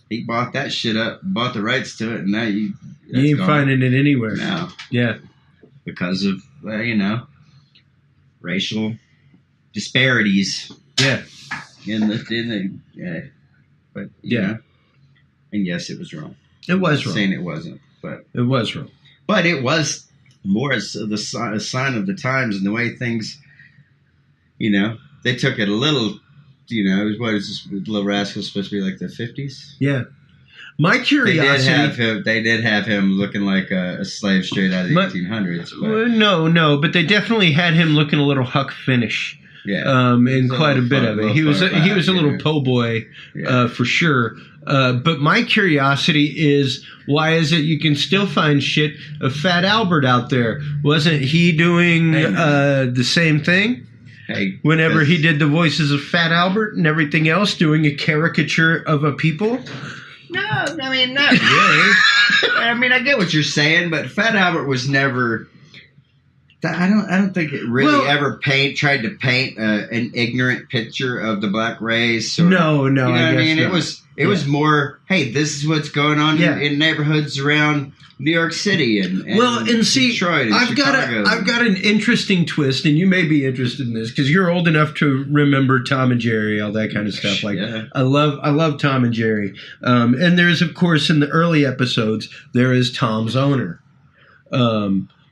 Speaker 3: he bought that shit up, bought the rights to it, and now you
Speaker 2: ain't finding it anywhere
Speaker 3: now.
Speaker 2: Yeah,
Speaker 3: because of racial disparities.
Speaker 2: Yeah,
Speaker 3: but and yes, it was wrong.
Speaker 2: It was wrong.
Speaker 3: Saying it wasn't. But
Speaker 2: it was wrong.
Speaker 3: But it was more a sign of the times and the way things, they took it a little, what is this, Little Rascals supposed to be like the 50s?
Speaker 2: Yeah. My curiosity...
Speaker 3: They did have him looking like a slave straight out of the 1800s. But.
Speaker 2: No, but they definitely had him looking a little Huck Finish.
Speaker 3: Yeah.
Speaker 2: In quite a bit of it. He was a little po' boy, for sure. But my curiosity is, why is it you can still find shit of Fat Albert out there? Wasn't he doing the same thing?
Speaker 3: Hey,
Speaker 2: whenever he did the voices of Fat Albert and everything else, doing a caricature of a people?
Speaker 3: No, I mean, not really. I mean, I get what you're saying, but Fat Albert was never... I don't think it really ever tried to paint an ignorant picture of the black race. Or,
Speaker 2: no.
Speaker 3: You know what I mean?
Speaker 2: Not.
Speaker 3: It was more, hey, this is what's going on in neighborhoods around New York City and Detroit and Chicago.
Speaker 2: I've got an interesting twist, and you may be interested in this because you're old enough to remember Tom and Jerry, all that kind of stuff. Like I love Tom and Jerry. And there's, of course, in the early episodes, there is Tom's owner.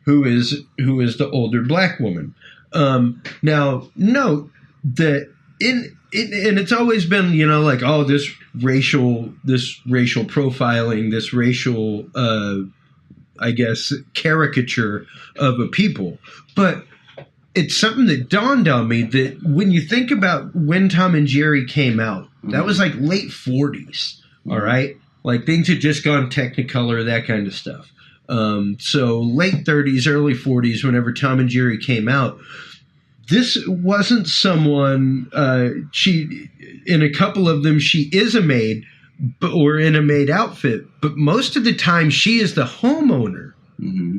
Speaker 2: Who is the older black woman? Now, note that and it's always been, this racial profiling, this racial, caricature of a people. But it's something that dawned on me that when you think about when Tom and Jerry came out, that was like late 40s. All right, like things had just gone Technicolor, that kind of stuff. So late 30s, early 40s, whenever Tom and Jerry came out, this wasn't someone, in a couple of them, she is a maid, or in a maid outfit, but most of the time she is the homeowner.
Speaker 3: Mm-hmm.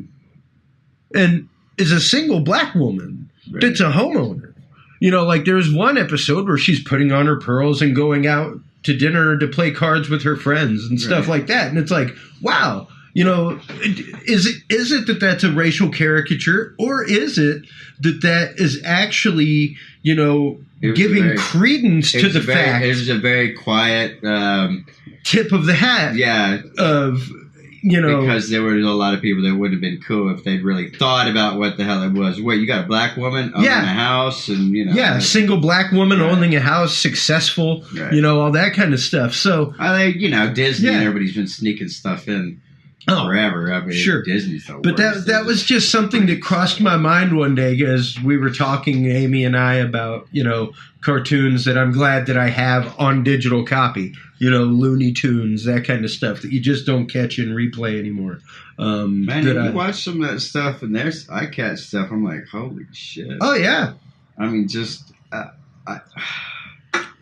Speaker 2: And is a single black woman that's a homeowner. There's one episode where she's putting on her pearls and going out to dinner to play cards with her friends and stuff like that. And it's like, wow. Is it that that's a racial caricature, or is it that is actually, giving credence to the fact?
Speaker 3: It was a very quiet
Speaker 2: tip of the hat.
Speaker 3: Yeah. Because there were a lot of people that would have been cool if they'd really thought about what the hell it was. Wait, you got a black woman owning a house, and
Speaker 2: a single black woman owning a house, successful, all that kind of stuff. So
Speaker 3: I think Disney and everybody's been sneaking stuff in. Forever. I mean,
Speaker 2: sure.
Speaker 3: Disney's the
Speaker 2: but
Speaker 3: worst.
Speaker 2: that was just something that crossed my mind one day as we were talking, Amy and I, about, cartoons that I'm glad that I have on digital copy, Looney Tunes, that kind of stuff that you just don't catch in replay anymore.
Speaker 3: Man, you watch some of that stuff and I catch stuff. I'm like, holy shit.
Speaker 2: Oh, yeah.
Speaker 3: I mean, just...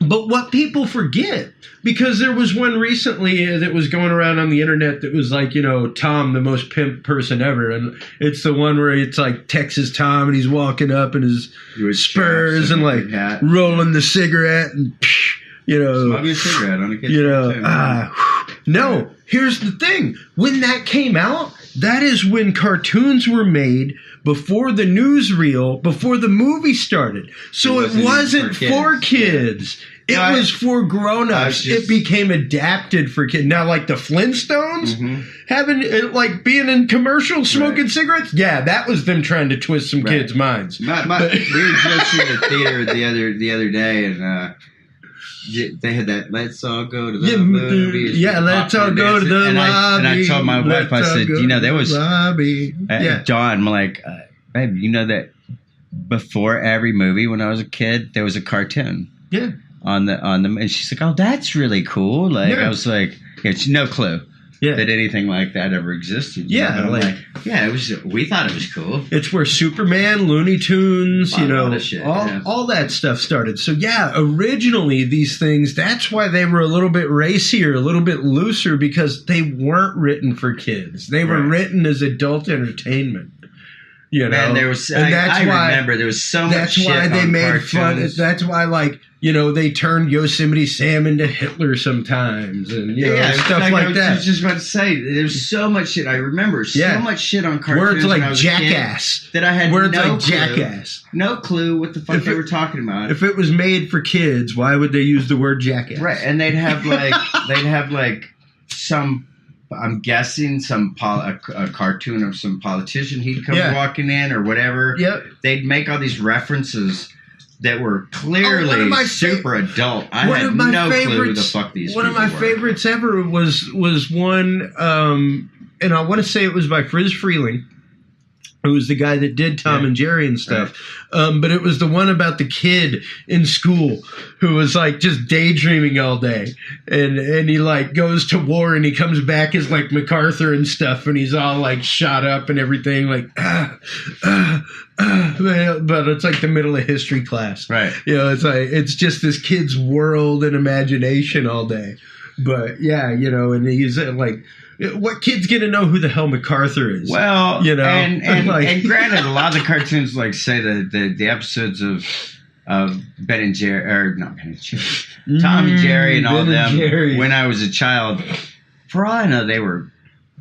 Speaker 2: But what people forget, because there was one recently that was going around on the internet that was like, Tom, the most pimp person ever. And it's the one where it's like Texas Tom and he's walking up in his Spurs and like rolling the cigarette and,
Speaker 3: smoking a cigarette on a kitchen.
Speaker 2: No, here's the thing. When that came out, that is when cartoons were made before the newsreel, before the movie started. So it wasn't for kids. It was for grown-ups. It became adapted for kids. Now, like the Flintstones, being in commercials, smoking cigarettes, that was them trying to twist some kids' minds.
Speaker 3: We were just in the theater the other day, and they had that "Let's all go to the movies."
Speaker 2: Yeah, let's all go to the lobby.
Speaker 3: And I told my wife, I said, there was Dawn. I'm like, babe, that before every movie when I was a kid, there was a cartoon.
Speaker 2: Yeah.
Speaker 3: On the, and she's like, oh, that's really cool. Like, I was like, no clue that anything like that ever existed.
Speaker 2: Yeah,
Speaker 3: it was. We thought it was cool.
Speaker 2: It's where Superman, Looney Tunes, all that stuff started. So originally these things, that's why they were a little bit racier, a little bit looser, because they weren't written for kids. They were written as adult entertainment.
Speaker 3: Man, there was. I remember there was so much shit
Speaker 2: That's why they made
Speaker 3: cartoons.
Speaker 2: fun. That's why, they turned Yosemite Sam into Hitler sometimes, and stuff like that.
Speaker 3: I was just about to say, there's so much shit. I remember so much shit on cartoons.
Speaker 2: Words like jackass
Speaker 3: that I had
Speaker 2: jackass.
Speaker 3: No clue what the fuck they were talking about.
Speaker 2: If it was made for kids, why would they use the word jackass?
Speaker 3: Right, and they'd have some. I'm guessing a cartoon of some politician he'd come walking in or whatever.
Speaker 2: Yep.
Speaker 3: They'd make all these references that were clearly super adult. I had no clue who the fuck these people were.
Speaker 2: One of my favorites ever was one, and I want to say it was by Friz Freleng, who was the guy that did Tom and Jerry and stuff. Right. But it was the one about the kid in school who was like just daydreaming all day. And he like goes to war and he comes back as like MacArthur and stuff. And he's all like shot up and everything like, but it's like the middle of history class.
Speaker 3: Right.
Speaker 2: It's like, it's just this kid's world and imagination all day. But and he's like, what kid's gonna know who the hell MacArthur is?
Speaker 3: Well, and granted, a lot of the cartoons, like say the episodes of Ben and Jerry, or not Ben and Jerry, Tom and Jerry, and all them. When I was a child, for all I know, they were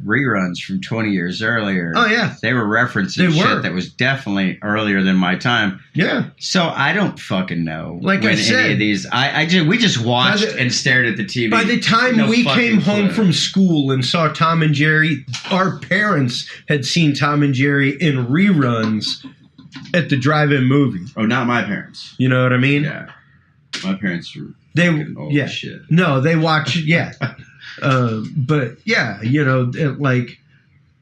Speaker 3: reruns from 20 years earlier.
Speaker 2: Oh yeah,
Speaker 3: they were referencing shit that was definitely earlier than my time.
Speaker 2: Yeah.
Speaker 3: So I don't fucking know.
Speaker 2: Like I said,
Speaker 3: any of these, we just watched and stared at the TV.
Speaker 2: By the time we came home from school and saw Tom and Jerry, our parents had seen Tom and Jerry in reruns at the drive-in movie.
Speaker 3: Oh, not my parents.
Speaker 2: You know what I mean?
Speaker 3: Yeah. My parents were old shit.
Speaker 2: No, they watch but like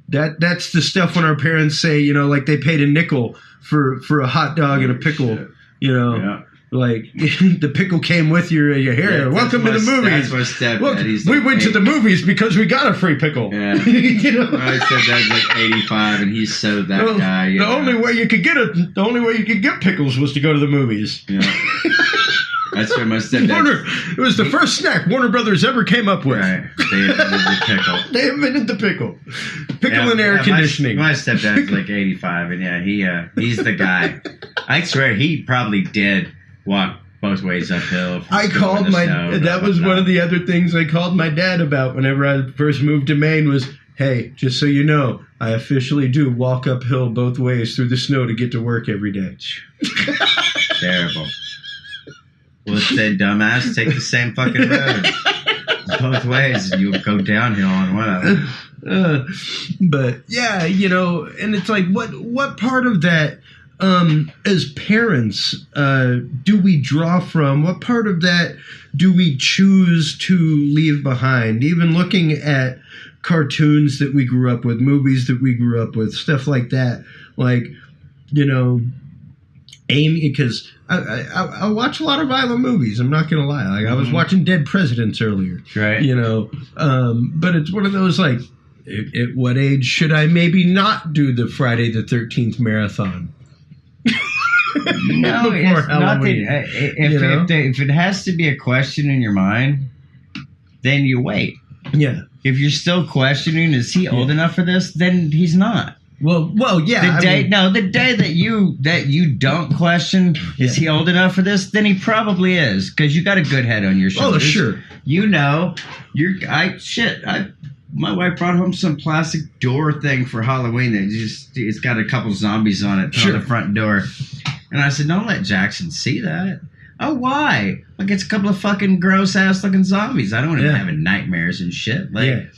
Speaker 2: that's the stuff when our parents say, like they paid a nickel for a hot dog and a pickle, like the pickle came with your hair. Welcome to the movies.
Speaker 3: That's my stepdad.
Speaker 2: We went to the movies because we got a free pickle.
Speaker 3: Yeah. My stepdad's like 85 and he's so that guy.
Speaker 2: The only way you could get pickles was to go to the movies.
Speaker 3: Yeah. That's where my stepdad.
Speaker 2: It was the first snack Warner Brothers ever came up with.
Speaker 3: Right. They invented the pickle.
Speaker 2: They invented the pickle. Pickle and air conditioning.
Speaker 3: My stepdad's like 85, and he's the guy. I swear he probably did walk both ways uphill.
Speaker 2: I called that was one of the other things I called my dad about whenever I first moved to Maine was, hey, just so you know, I officially do walk uphill both ways through the snow to get to work every day.
Speaker 3: Terrible. Well, say, dumbass, take the same fucking road both ways, and you'll go downhill on one of them.
Speaker 2: But yeah, and it's like, what part of that, as parents, do we draw from? What part of that do we choose to leave behind? Even looking at cartoons that we grew up with, movies that we grew up with, stuff like that, like, Amy, because I watch a lot of violent movies. I'm not gonna lie. Like I was watching Dead Presidents earlier,
Speaker 3: right?
Speaker 2: But it's one of those like, at what age should I maybe not do the Friday the 13th marathon?
Speaker 3: No, it's nothing. If it has to be a question in your mind, then you wait.
Speaker 2: Yeah.
Speaker 3: If you're still questioning, is he old enough for this? Then he's not.
Speaker 2: Well, yeah.
Speaker 3: The day that you don't question, is he old enough for this? Then he probably is, because you got a good head on your shoulders.
Speaker 2: Oh, sure.
Speaker 3: You know, my wife brought home some plastic door thing for Halloween it's got a couple zombies on it on the front door. And I said, don't let Jackson see that. Oh, why? Like, it's a couple of fucking gross ass looking zombies. I don't want him having nightmares and shit. Like,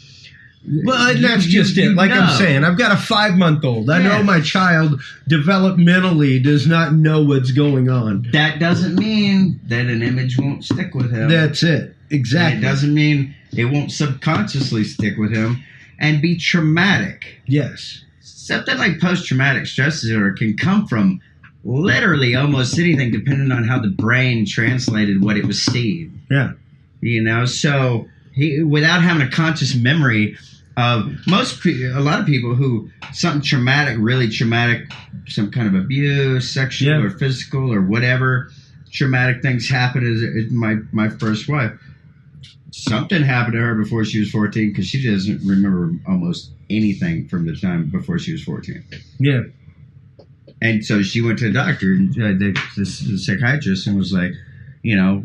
Speaker 2: well, that's just it. Like I'm saying, I've got a 5-month-old. I know my child developmentally does not know what's going on.
Speaker 3: That doesn't mean that an image won't stick with him.
Speaker 2: That's it. Exactly.
Speaker 3: And it doesn't mean it won't subconsciously stick with him and be traumatic.
Speaker 2: Yes.
Speaker 3: Something like post-traumatic stress disorder can come from literally almost anything, depending on how the brain translated what it was seeing.
Speaker 2: Yeah.
Speaker 3: You know, so without having a conscious memory of a lot of people who something traumatic, really traumatic, some kind of abuse, sexual or physical or whatever traumatic things happen. As my first wife, something happened to her before she was 14, because she doesn't remember almost anything from the time before she was 14.
Speaker 2: Yeah.
Speaker 3: And so she went to the doctor, the psychiatrist, and was like, you know,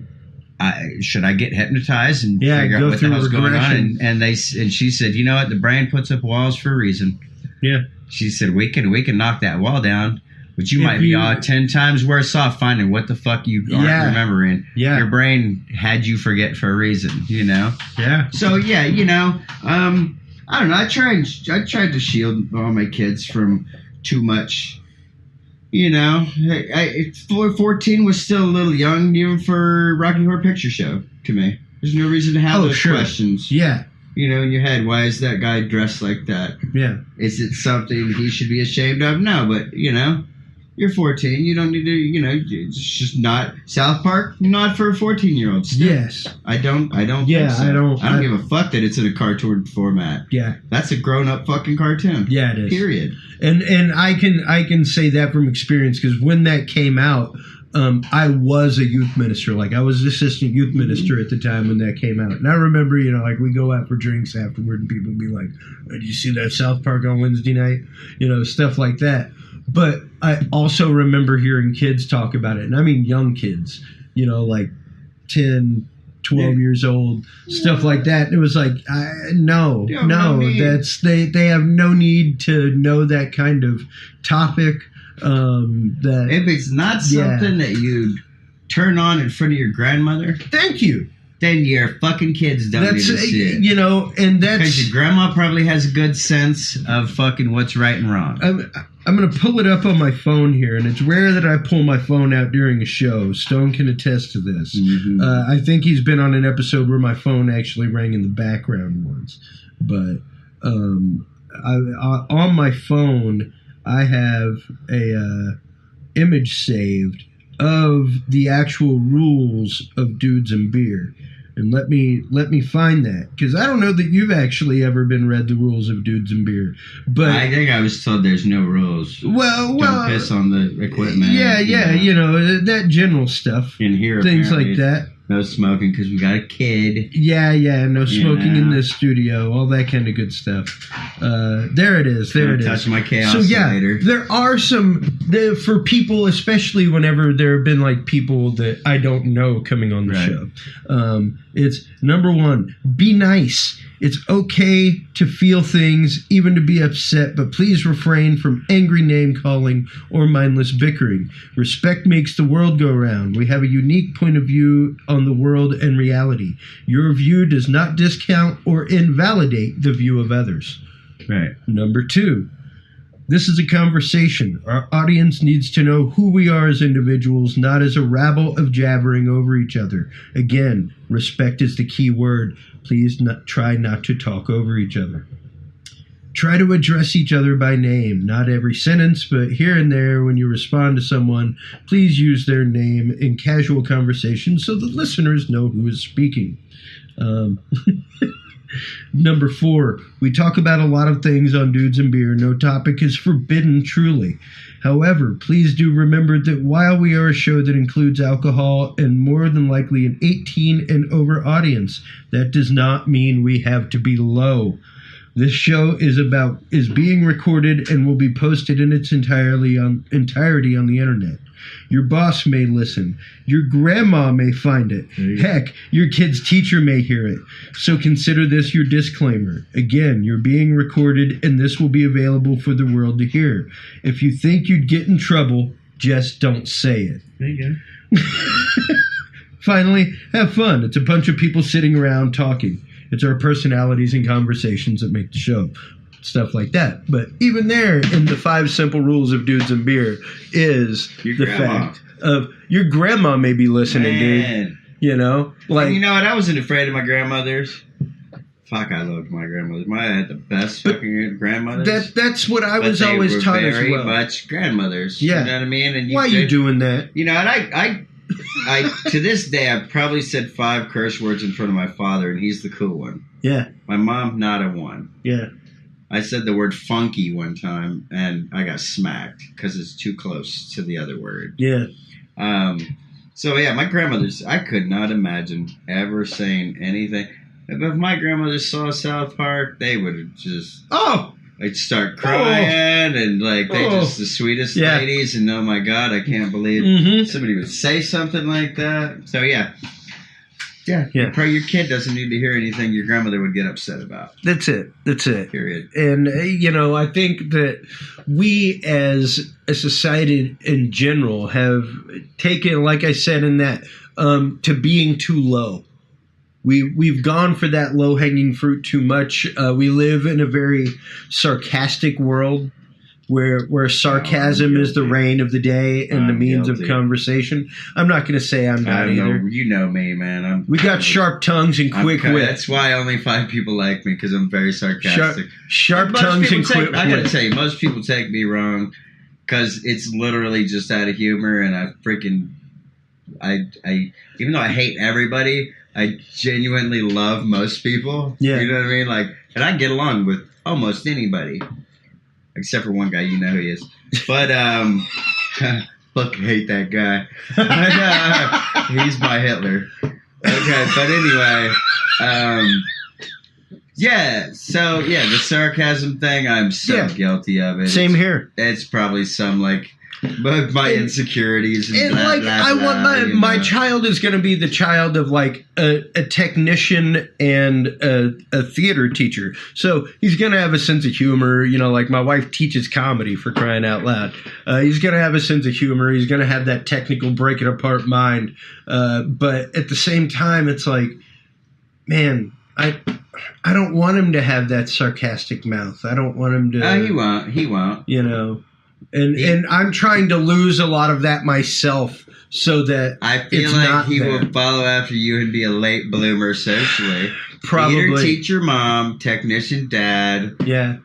Speaker 3: should I get hypnotized and figure out what the hell's going on? And she said, you know what, the brain puts up walls for a reason.
Speaker 2: Yeah.
Speaker 3: She said, we can knock that wall down, but you might be 10 times worse off finding what the fuck you aren't remembering. Yeah. Your brain had you forget for a reason, you know?
Speaker 2: Yeah.
Speaker 3: So yeah, you know, I don't know. I tried to shield all my kids from too much. You know, 14 was still a little young, even for Rocky Horror Picture Show to me. There's no reason to have those questions.
Speaker 2: Yeah.
Speaker 3: You know, in your head, why is that guy dressed like that?
Speaker 2: Yeah.
Speaker 3: Is it something he should be ashamed of? No, but, you know, you're 14. You don't need to, you know, it's just not South Park, not for a 14-year-old.
Speaker 2: Yes.
Speaker 3: I don't think so. I don't give a fuck that it's in a cartoon format.
Speaker 2: Yeah.
Speaker 3: That's a grown-up fucking cartoon.
Speaker 2: Yeah, it is.
Speaker 3: Period.
Speaker 2: And I can say that from experience, because when that came out, I was a youth minister. Like, I was assistant youth minister at the time when that came out. And I remember, you know, like, we go out for drinks afterward and people would be like, oh, did you see that South Park on Wednesday night? You know, stuff like that. But I also remember hearing kids talk about it. And I mean young kids, you know, like 10, 12 years old, stuff like that. And it was like, they have no need to know that kind of topic. That
Speaker 3: if it's not something that you turn on in front of your grandmother,
Speaker 2: thank you,
Speaker 3: then your fucking kids don't need to see it.
Speaker 2: You know, and that's
Speaker 3: because your grandma probably has a good sense of fucking what's right and wrong.
Speaker 2: I'm going to pull it up on my phone here, and it's rare that I pull my phone out during a show. Stone can attest to this. Mm-hmm. I think he's been on an episode where my phone actually rang in the background once. But on my phone, I have a image saved of the actual rules of Dudes and Beer. And let me find that, because I don't know that you've actually ever been read the rules of Dudes and Beer. But
Speaker 3: I think I was told there's no rules.
Speaker 2: Well,
Speaker 3: don't piss on the equipment.
Speaker 2: Yeah, you know that general stuff.
Speaker 3: In here,
Speaker 2: things like that.
Speaker 3: No smoking because we got a kid.
Speaker 2: Yeah, no smoking in the studio. All that kind of good stuff. There it is. There it is.
Speaker 3: Touch my chaos
Speaker 2: later. There are for people, especially whenever there have been like people that I don't know coming on the show. It's number 1, be nice. It's okay to feel things, even to be upset, but please refrain from angry name-calling or mindless bickering. Respect makes the world go round. We have a unique point of view on the world and reality. Your view does not discount or invalidate the view of others.
Speaker 3: Right.
Speaker 2: Number 2, this is a conversation. Our audience needs to know who we are as individuals, not as a rabble of jabbering over each other. Again, respect is the key word. Please try not to talk over each other. Try to address each other by name. Not every sentence, but here and there when you respond to someone, please use their name in casual conversation so the listeners know who is speaking. Number 4, we talk about a lot of things on Dudes and Beer. No topic is forbidden, truly. However, please do remember that while we are a show that includes alcohol and more than likely an 18 and over audience, that does not mean we have to be low. This show is being recorded and will be posted in its entirety on the internet. Your boss may listen. Your grandma may find it. Heck, your kid's teacher may hear it. So consider this your disclaimer. Again, you're being recorded and this will be available for the world to hear. If you think you'd get in trouble, just don't say it.
Speaker 3: There you go.
Speaker 2: Finally, have fun. It's a bunch of people sitting around talking. It's our personalities and conversations that make the show. Stuff like that. But even there, in the 5 simple rules of Dudes and Beer is
Speaker 3: Your
Speaker 2: the
Speaker 3: grandma.
Speaker 2: fact of your grandma may be listening,
Speaker 3: Man.
Speaker 2: dude. You know? Like,
Speaker 3: And you know what? I wasn't afraid of my grandmothers. Fuck, I loved my grandmothers. I had the best
Speaker 2: But
Speaker 3: fucking grandmothers.
Speaker 2: that's what I
Speaker 3: But
Speaker 2: was
Speaker 3: they
Speaker 2: always
Speaker 3: were
Speaker 2: taught as
Speaker 3: very
Speaker 2: well.
Speaker 3: much grandmothers.
Speaker 2: Yeah.
Speaker 3: You know what I mean? And
Speaker 2: Why are you doing that?
Speaker 3: You know, and I to this day, I've probably said 5 curse words in front of my father, and he's the cool one.
Speaker 2: Yeah.
Speaker 3: My mom, not a one.
Speaker 2: Yeah.
Speaker 3: I said the word funky one time, and I got smacked because it's too close to the other word.
Speaker 2: Yeah.
Speaker 3: So, yeah, my grandmothers, I could not imagine ever saying anything. If my grandmother saw South Park, they would have just...
Speaker 2: Oh!
Speaker 3: They'd start crying, and, like, they
Speaker 2: Oh.
Speaker 3: just the sweetest
Speaker 2: Yeah.
Speaker 3: ladies, and oh, my God, I can't believe somebody would say something like that. So, yeah.
Speaker 2: Yeah.
Speaker 3: Probably your kid doesn't need to hear anything your grandmother would get upset about.
Speaker 2: That's it.
Speaker 3: Period.
Speaker 2: And, I think that we as a society in general have taken, like I said in that, to being too low. We've gone for that low-hanging fruit too much. We live in a very sarcastic world where sarcasm is the reign of the day and the means of conversation. I'm not going to say I'm not either.
Speaker 3: You know me, man.
Speaker 2: We got sharp tongues and quick wit.
Speaker 3: That's why only 5 people like me, because I'm very sarcastic.
Speaker 2: Sharp
Speaker 3: Most
Speaker 2: tongues
Speaker 3: people
Speaker 2: and quick
Speaker 3: I gotta
Speaker 2: wit.
Speaker 3: tell you, most people take me wrong because it's literally just out of humor, and I even though I hate everybody, I genuinely love most people.
Speaker 2: Yeah.
Speaker 3: You know what I mean? Like, and I get along with almost anybody. Except for one guy, you know who he is. But, fucking hate that guy. He's my Hitler. Okay, but anyway, the sarcasm thing, I'm so guilty of it.
Speaker 2: Same here.
Speaker 3: It's probably some, like, my insecurities and blah,
Speaker 2: like,
Speaker 3: blah,
Speaker 2: I
Speaker 3: blah,
Speaker 2: want
Speaker 3: you
Speaker 2: my
Speaker 3: know.
Speaker 2: child is going to be the child of like a technician and a theater teacher. So he's going to have a sense of humor. You know, like my wife teaches comedy, for crying out loud. He's going to have a sense of humor. He's going to have that technical break it apart mind. But at the same time, it's like, man, I don't want him to have that sarcastic mouth. I don't want him to.
Speaker 3: He won't.
Speaker 2: You know. And I'm trying to lose a lot of that myself so that
Speaker 3: I feel
Speaker 2: it's
Speaker 3: like
Speaker 2: not
Speaker 3: he
Speaker 2: there.
Speaker 3: will follow after you and be a late bloomer socially.
Speaker 2: Probably.
Speaker 3: Theater teacher mom, technician dad,
Speaker 2: Yeah.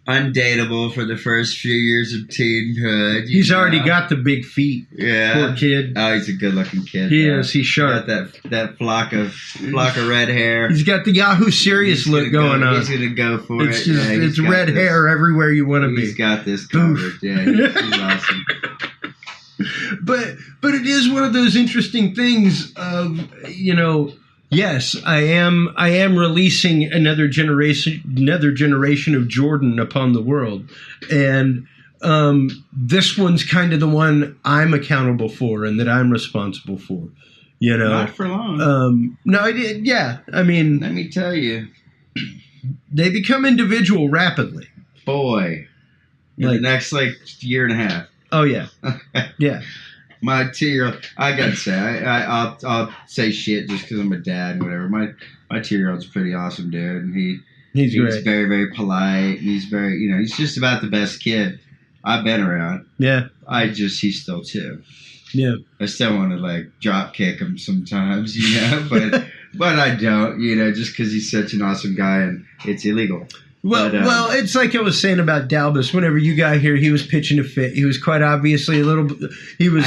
Speaker 3: undateable for the first few years of teenhood.
Speaker 2: He's already got the big feet.
Speaker 3: Yeah.
Speaker 2: Poor kid.
Speaker 3: Oh, he's a good-looking kid.
Speaker 2: He
Speaker 3: though.
Speaker 2: is. He's sharp.
Speaker 3: Got that flock of red hair.
Speaker 2: He's got the Yahoo Serious
Speaker 3: He's
Speaker 2: look
Speaker 3: gonna
Speaker 2: going
Speaker 3: go,
Speaker 2: on.
Speaker 3: He's gonna go for
Speaker 2: It's
Speaker 3: it.
Speaker 2: just
Speaker 3: Yeah, he's
Speaker 2: it's
Speaker 3: got
Speaker 2: red
Speaker 3: this.
Speaker 2: hair everywhere you want to be.
Speaker 3: He's got this covered.
Speaker 2: Boof.
Speaker 3: Yeah, he's awesome.
Speaker 2: But it is one of those interesting things of, yes, I am releasing another generation of Jordan upon the world. And this one's kind of the one I'm accountable for and that I'm responsible for. You know,
Speaker 3: Not for long.
Speaker 2: No, I did. Yeah, I mean,
Speaker 3: Let me tell you,
Speaker 2: they become individual rapidly.
Speaker 3: boy, in the next year and a half.
Speaker 2: Oh yeah, yeah.
Speaker 3: My 2-year-old, I gotta say, I'll say shit just because I'm a dad and whatever. My 2-year-old's a pretty awesome dude, and he's
Speaker 2: great.
Speaker 3: very, very polite. And he's very, he's just about the best kid I've been around.
Speaker 2: Yeah,
Speaker 3: He's still 2.
Speaker 2: yeah.
Speaker 3: I still want to drop kick him sometimes, but I don't, just because he's such an awesome guy and it's illegal.
Speaker 2: Well, it's like I was saying about Dalbus. Whenever you got here, he was pitching a fit. He was quite obviously a little. He was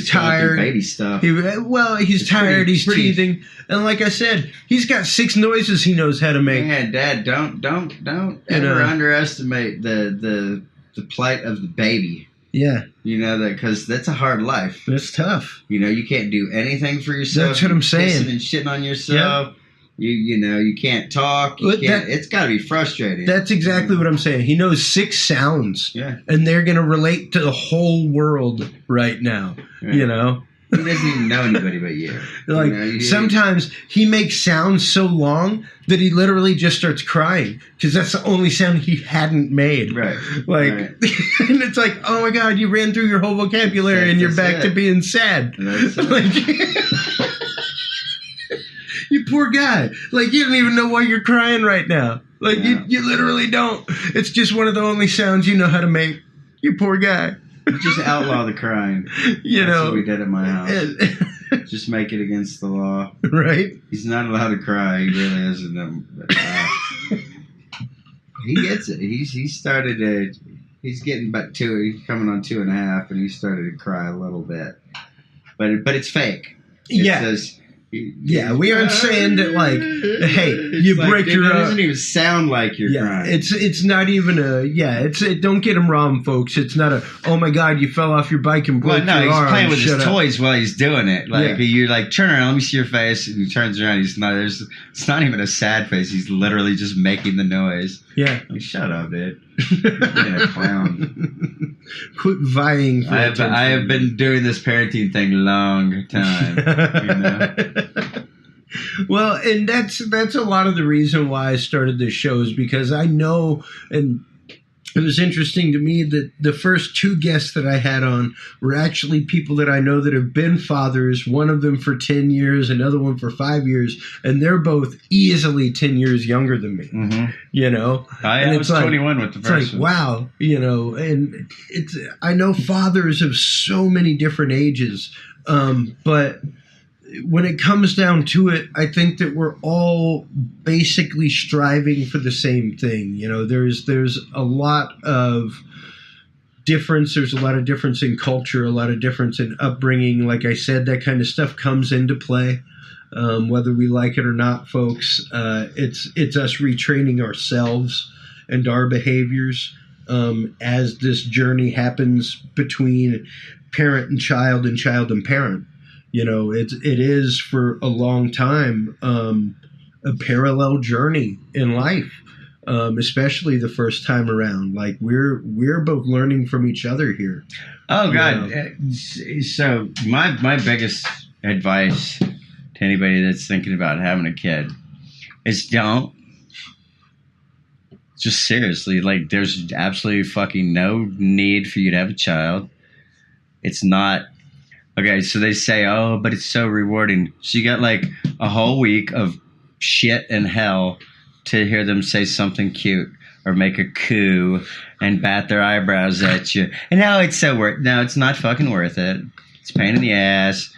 Speaker 2: tired.
Speaker 3: Baby stuff.
Speaker 2: He's tired. He's teething, and like I said, he's got 6 noises he knows how to make.
Speaker 3: Man, Dad, don't ever underestimate the plight of the baby.
Speaker 2: Yeah,
Speaker 3: that because that's a hard life.
Speaker 2: It's tough.
Speaker 3: You can't do anything for yourself.
Speaker 2: That's what I'm saying.
Speaker 3: Pissing and shitting on yourself. Yeah. You can't talk. It's got to be frustrating.
Speaker 2: That's exactly what I'm saying. He knows 6 sounds, and they're going to relate to the whole world right now.
Speaker 3: Right. He doesn't even know anybody but you.
Speaker 2: Sometimes he makes sounds so long that he literally just starts crying because that's the only sound he hadn't made.
Speaker 3: Right.
Speaker 2: And it's like, oh my God, you ran through your whole vocabulary and you're back to being sad. You poor guy. You don't even know why you're crying right now. You literally don't. It's just one of the only sounds you know how to make. You poor guy.
Speaker 3: Just outlaw the crying. That's what we did at my house. Just make it against the law.
Speaker 2: Right?
Speaker 3: He's not allowed to cry. He really isn't. He gets it. He started he's getting about 2. He's coming on 2.5, and he started to cry a little bit. But it's fake. It says,
Speaker 2: we aren't saying that hey, you break your.
Speaker 3: It doesn't even sound like you're crying.
Speaker 2: It's not even don't get him wrong, folks. It's not a oh my God, you fell off your bike and broke your arm.
Speaker 3: He's playing with his toys while he's doing it. You're turn around, let me see your face, and he turns around. He's not. It's not even a sad face. He's literally just making the noise.
Speaker 2: Yeah.
Speaker 3: Shut up, dude. You're being a clown.
Speaker 2: Quit vying for attention.
Speaker 3: I have been doing this parenting thing a long time.
Speaker 2: Well, and that's a lot of the reason why I started this show is because I know, and it was interesting to me that the first 2 guests that I had on were actually people that I know that have been fathers, one of them for 10 years, another one for 5 years, and they're both easily 10 years younger than me.
Speaker 3: Mm-hmm. I was 21 with the first one.
Speaker 2: Wow, and I know fathers of so many different ages, but when it comes down to it, I think that we're all basically striving for the same thing. There's a lot of difference. There's a lot of difference in culture, a lot of difference in upbringing. Like I said, that kind of stuff comes into play, whether we like it or not, folks. It's us retraining ourselves and our behaviors as this journey happens between parent and child and parent. It is for a long time a parallel journey in life, especially the first time around. We're both learning from each other here.
Speaker 3: Oh God! So my biggest advice to anybody that's thinking about having a kid is don't. Just seriously, there's absolutely fucking no need for you to have a child. It's not. Okay, so they say, oh, but it's so rewarding. So you got a whole week of shit and hell to hear them say something cute or make a coo and bat their eyebrows at you. And now it's so worth. No, it's not fucking worth it. It's a pain in the ass.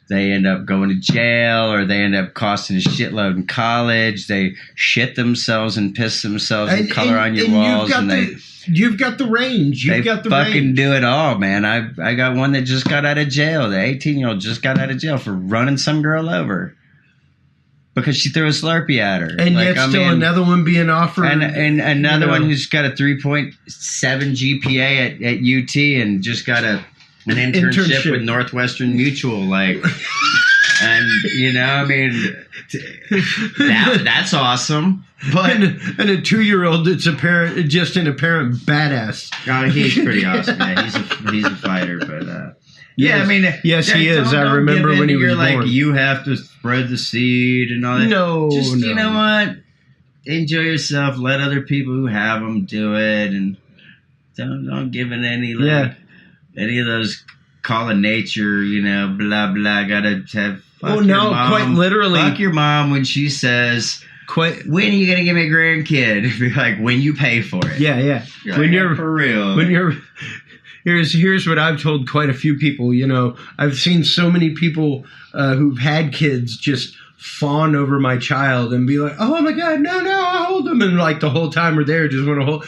Speaker 3: They end up going to jail, or they end up costing a shitload in college. They shit themselves and piss themselves and color on your walls,
Speaker 2: You've got the range.
Speaker 3: They fucking do it all, man. I got one that just got out of jail. The 18-year-old just got out of jail for running some girl over because she threw a Slurpee at her.
Speaker 2: And another one being offered.
Speaker 3: And another one who's got a 3.7 GPA at UT and just got an internship with Northwestern Mutual. And that's awesome. But
Speaker 2: and a 2-year-old that's just an apparent badass.
Speaker 3: Oh, he's pretty awesome. Yeah, he's a fighter, but
Speaker 2: yes, he is. I remember when he was born.
Speaker 3: You have to spread the seed and all that.
Speaker 2: No,
Speaker 3: you know what? Enjoy yourself. Let other people who have them do it, and don't give it any of those call of nature. Blah blah. Gotta have.
Speaker 2: Quite literally.
Speaker 3: Fuck your mom when she says, when are you going to give me a grandkid? Be like, when you pay for it.
Speaker 2: Yeah.
Speaker 3: You're for real.
Speaker 2: Here's what I've told quite a few people. I've seen so many people who've had kids just fawn over my child and be like, oh my God, no, I'll hold him. And like the whole time we're there, just want to hold,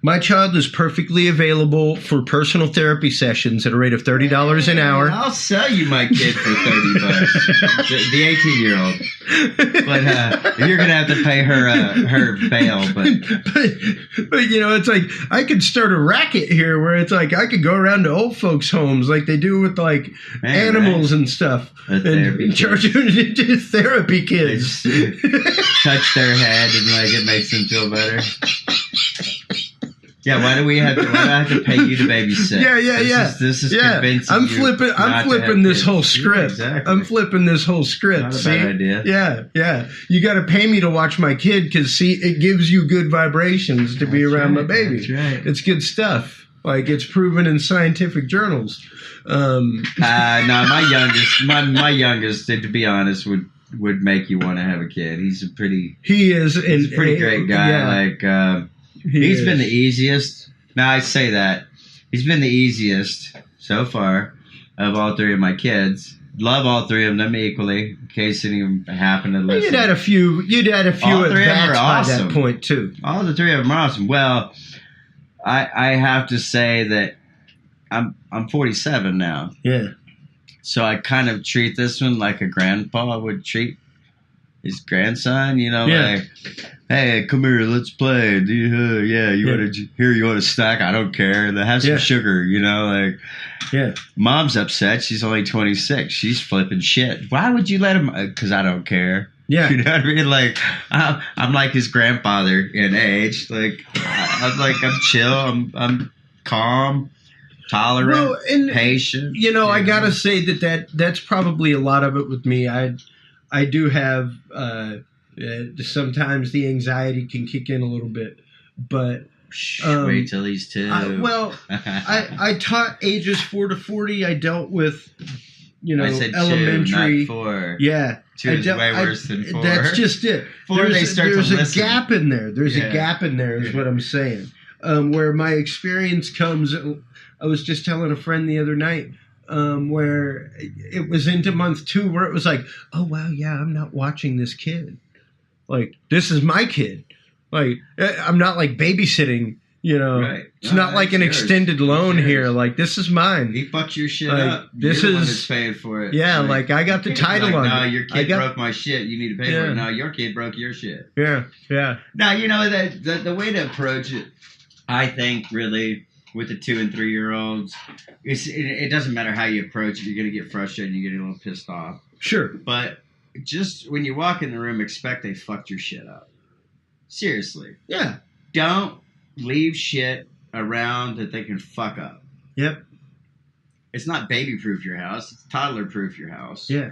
Speaker 2: my child is perfectly available for personal therapy sessions at a rate of $30 an hour.
Speaker 3: I'll sell you my kid for $30. the 18-year-old. But you're gonna have to pay her bail. But
Speaker 2: it's like I could start a racket here where it's like I could go around to old folks' homes like they do with like animals and stuff, and charge them to therapy kids.
Speaker 3: Touch their head and like it makes them feel better. Yeah, why do I have to pay you to babysit?
Speaker 2: Yeah.
Speaker 3: This is convincing
Speaker 2: I'm flipping this whole script.
Speaker 3: Yeah, exactly.
Speaker 2: I'm flipping this whole script.
Speaker 3: Not a bad idea.
Speaker 2: Yeah. You got to pay me to watch my kid because, see, it gives you good vibrations to be around my baby.
Speaker 3: That's right.
Speaker 2: It's good stuff. Like, it's proven in scientific journals.
Speaker 3: No, my youngest, to be honest, would make you want to have a kid. He's a pretty great guy.
Speaker 2: Yeah.
Speaker 3: He's been the easiest. Now I say that he's been the easiest so far of all three of my kids. Love all three of them equally. In case any of them happen to listen,
Speaker 2: you'd had a few
Speaker 3: all
Speaker 2: at
Speaker 3: three of them
Speaker 2: bats
Speaker 3: are
Speaker 2: by
Speaker 3: awesome.
Speaker 2: that point too.
Speaker 3: All the three of them are awesome. Well, I have to say that I'm 47 now.
Speaker 2: Yeah.
Speaker 3: So I kind of treat this one like a grandpa would treat his grandson, like, hey, come here, let's play. Want a snack? I don't care. Have some sugar, like.
Speaker 2: Yeah.
Speaker 3: Mom's upset. She's only 26. She's flipping shit. Why would you let him? Because I don't care.
Speaker 2: Yeah.
Speaker 3: You know what I mean? Like, I'm like his grandfather in age. Like, I'm chill. I'm calm, tolerant, patient.
Speaker 2: I gotta say that's probably a lot of it with me. I do have sometimes the anxiety can kick in a little bit, but
Speaker 3: wait till he's 2.
Speaker 2: I taught ages 4 to 40. I dealt with
Speaker 3: I said
Speaker 2: elementary
Speaker 3: 2, not 4.
Speaker 2: Yeah,
Speaker 3: 2 is way worse than 4.
Speaker 2: That's just it.
Speaker 3: 4 they start to listen.
Speaker 2: There's a gap in there. There's a gap in there is what I'm saying. Where my experience comes, I was just telling a friend the other night. Where it was into month 2 where it was like, oh, wow, yeah, I'm not watching this kid. Like, this is my kid. Like, I'm not like babysitting,
Speaker 3: Right.
Speaker 2: It's not like an extended loan here. Like, this is mine.
Speaker 3: He fucks your shit
Speaker 2: like,
Speaker 3: up. You're the one that's paying for it.
Speaker 2: Yeah, like I got the title on it.
Speaker 3: No, your kid broke my shit. You need to pay for it. No, your kid broke your shit.
Speaker 2: Yeah.
Speaker 3: Now, the way to approach it, I think, really, with the 2 and 3-year-olds, it doesn't matter how you approach it. You're going to get frustrated and you're getting a little pissed off.
Speaker 2: Sure.
Speaker 3: But just when you walk in the room, expect they fucked your shit up. Seriously.
Speaker 2: Yeah.
Speaker 3: Don't leave shit around that they can fuck up.
Speaker 2: Yep.
Speaker 3: It's not baby-proof your house. It's toddler-proof your house.
Speaker 2: Yeah.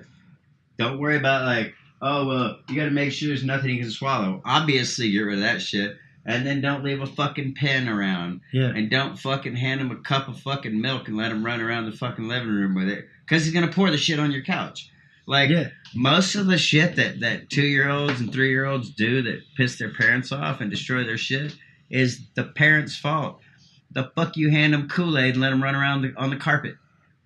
Speaker 3: Don't worry about like, you got to make sure there's nothing you can swallow. Obviously, get rid of that shit. And then don't leave a fucking pen around.
Speaker 2: Yeah.
Speaker 3: And don't fucking hand him a cup of fucking milk and let him run around the fucking living room with it. Because he's going to pour the shit on your couch. Like, most of the shit that 2-year-olds and 3-year-olds do that piss their parents off and destroy their shit is the parents' fault. The fuck you hand them Kool-Aid and let them run around on the carpet.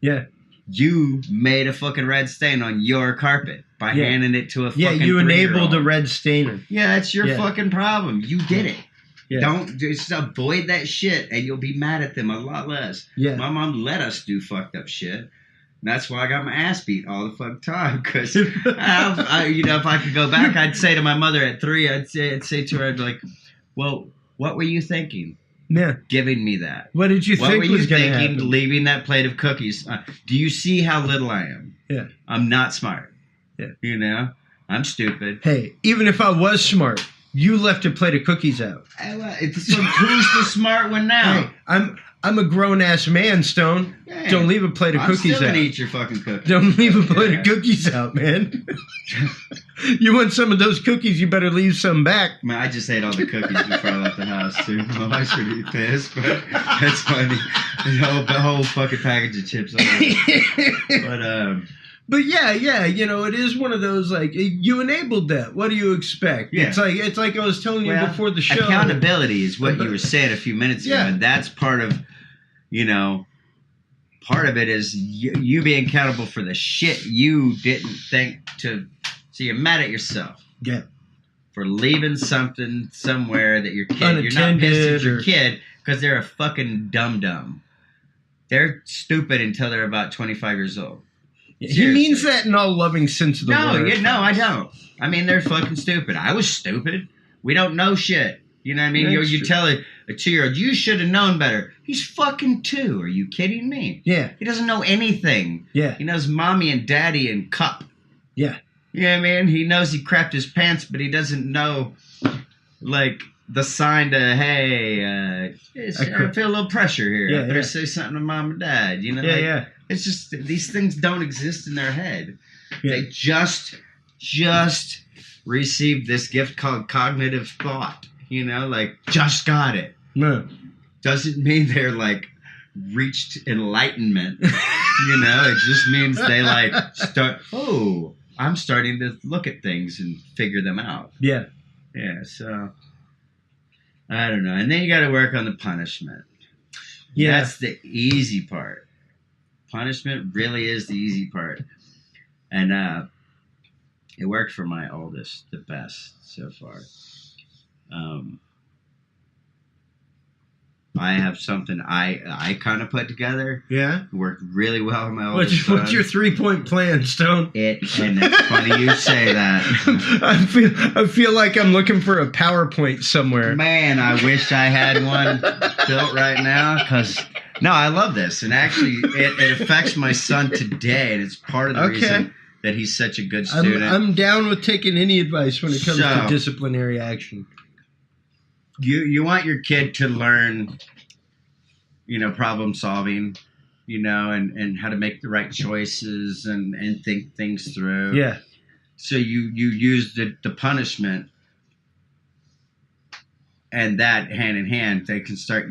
Speaker 2: Yeah.
Speaker 3: You made a fucking red stain on your carpet by handing it to a fucking 3-year-old.
Speaker 2: Yeah, you enabled a red stainer.
Speaker 3: Yeah, that's your fucking problem. You did it.
Speaker 2: Yeah.
Speaker 3: Don't just avoid that shit, and you'll be mad at them a lot less.
Speaker 2: Yeah.
Speaker 3: My mom let us do fucked up shit. And that's why I got my ass beat all the fucking time. Because if I could go back, I'd say to my mother at 3, I'd say to her, I'd be like, "Well, what were you thinking?
Speaker 2: Yeah.
Speaker 3: Giving me that.
Speaker 2: What did you think was going to happen?
Speaker 3: Thinking leaving that plate of cookies? Do you see how little I am?
Speaker 2: Yeah.
Speaker 3: I'm not smart.
Speaker 2: Yeah.
Speaker 3: I'm stupid.
Speaker 2: Hey, even if I was smart, you left a plate of cookies out.
Speaker 3: Who's the smart one now?
Speaker 2: Hey, I'm a grown-ass man, Stone.
Speaker 3: Hey,
Speaker 2: don't leave a plate of cookies out.
Speaker 3: I'm still going to eat your fucking cookies.
Speaker 2: Don't leave a plate of cookies out, man. You want some of those cookies, you better leave some back.
Speaker 3: Man, I just ate all the cookies before I left the house, too. My wife's pretty pissed, but that's funny. The whole fucking package of chips.
Speaker 2: But yeah, it is one of those, like, you enabled that. What do you expect?
Speaker 3: Yeah.
Speaker 2: It's like I was telling you before the show.
Speaker 3: Accountability is what you were saying a few minutes ago, and that's part of, part of it is you being accountable for the shit you didn't think to. So you're mad at yourself.
Speaker 2: Yeah.
Speaker 3: For leaving something somewhere that your kid,
Speaker 2: Unattended,
Speaker 3: you're not pissed at your kid because they're a fucking dum-dum. They're stupid until they're about 25 years old.
Speaker 2: He means that in all loving sense of the word.
Speaker 3: No, I don't. I mean, they're fucking stupid. I was stupid. We don't know shit. You know what I mean? You tell a 2-year-old, you should have known better. He's fucking 2. Are you kidding me?
Speaker 2: Yeah.
Speaker 3: He doesn't know anything.
Speaker 2: Yeah.
Speaker 3: He knows mommy and daddy and cup.
Speaker 2: Yeah.
Speaker 3: You know what I mean? He knows he crapped his pants, but he doesn't know, like, the sign to, hey, I feel a little pressure here.
Speaker 2: Yeah,
Speaker 3: I better say something to mom and dad. You know?
Speaker 2: Yeah,
Speaker 3: like,
Speaker 2: yeah.
Speaker 3: It's just, these things don't exist in their head.
Speaker 2: Yeah.
Speaker 3: They just received this gift called cognitive thought. You know, like, just got it.
Speaker 2: No.
Speaker 3: Doesn't mean they're, like, reached enlightenment. You know, it just means they, like, I'm starting to look at things and figure them out.
Speaker 2: Yeah.
Speaker 3: Yeah, so I don't know. And then you got to work on the punishment.
Speaker 2: Yeah.
Speaker 3: That's the easy part. Punishment really is the easy part. And it worked for my oldest the best so far. I have something I kind of put together.
Speaker 2: Yeah.
Speaker 3: It worked really well with my oldest son.
Speaker 2: What's your 3-point plan, Stone?
Speaker 3: And it's funny you say that.
Speaker 2: I feel like I'm looking for a PowerPoint somewhere.
Speaker 3: Man, I wish I had one built right now. No, I love this. And actually, it affects my son today. And it's part of the reason that he's such a good student.
Speaker 2: I'm down with taking any advice when it comes to disciplinary action.
Speaker 3: You want your kid to learn, problem solving, and how to make the right choices and think things through.
Speaker 2: Yeah.
Speaker 3: So you use the punishment and that hand in hand, they can start.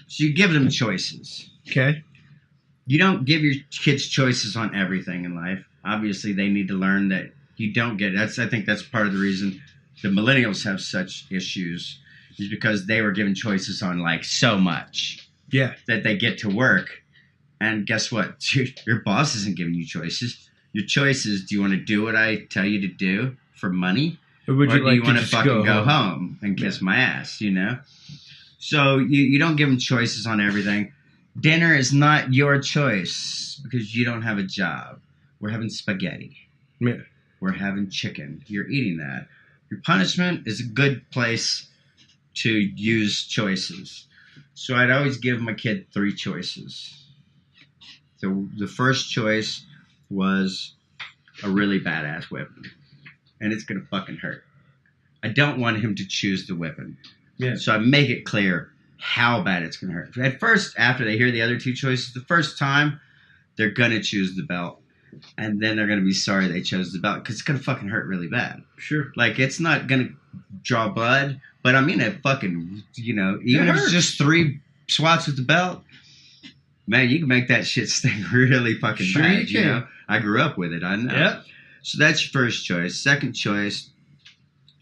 Speaker 3: So you give them choices.
Speaker 2: Okay.
Speaker 3: You don't give your kids choices on everything in life. Obviously, they need to learn that you don't get it. I think that's part of the reason the millennials have such issues. Is because they were given choices on like so much that they get to work. And guess what? Your boss isn't giving you choices. Your choice is, do you want to do what I tell you to do for money?
Speaker 2: Or do you want
Speaker 3: to fucking go home and kiss my ass, So you don't give them choices on everything. Dinner is not your choice because you don't have a job. We're having spaghetti.
Speaker 2: Yeah.
Speaker 3: We're having chicken. You're eating that. Your punishment is a good place to use choices. So I'd always give my kid 3 choices. So the first choice was a really badass whipping. And it's going to fucking hurt. I don't want him to choose the whipping.
Speaker 2: Yeah.
Speaker 3: So I make it clear how bad it's going to hurt. At first, after they hear the other 2 choices, the first time, they're going to choose the belt. And then they're going to be sorry they chose the belt because it's going to fucking hurt really bad.
Speaker 2: Sure.
Speaker 3: Like, it's not going to draw blood, but I mean, it fucking, even if it's just 3 swats with the belt, man, you can make that shit sting really fucking bad.
Speaker 2: You can.
Speaker 3: I grew up with it. I know.
Speaker 2: Yep.
Speaker 3: So that's your first choice. Second choice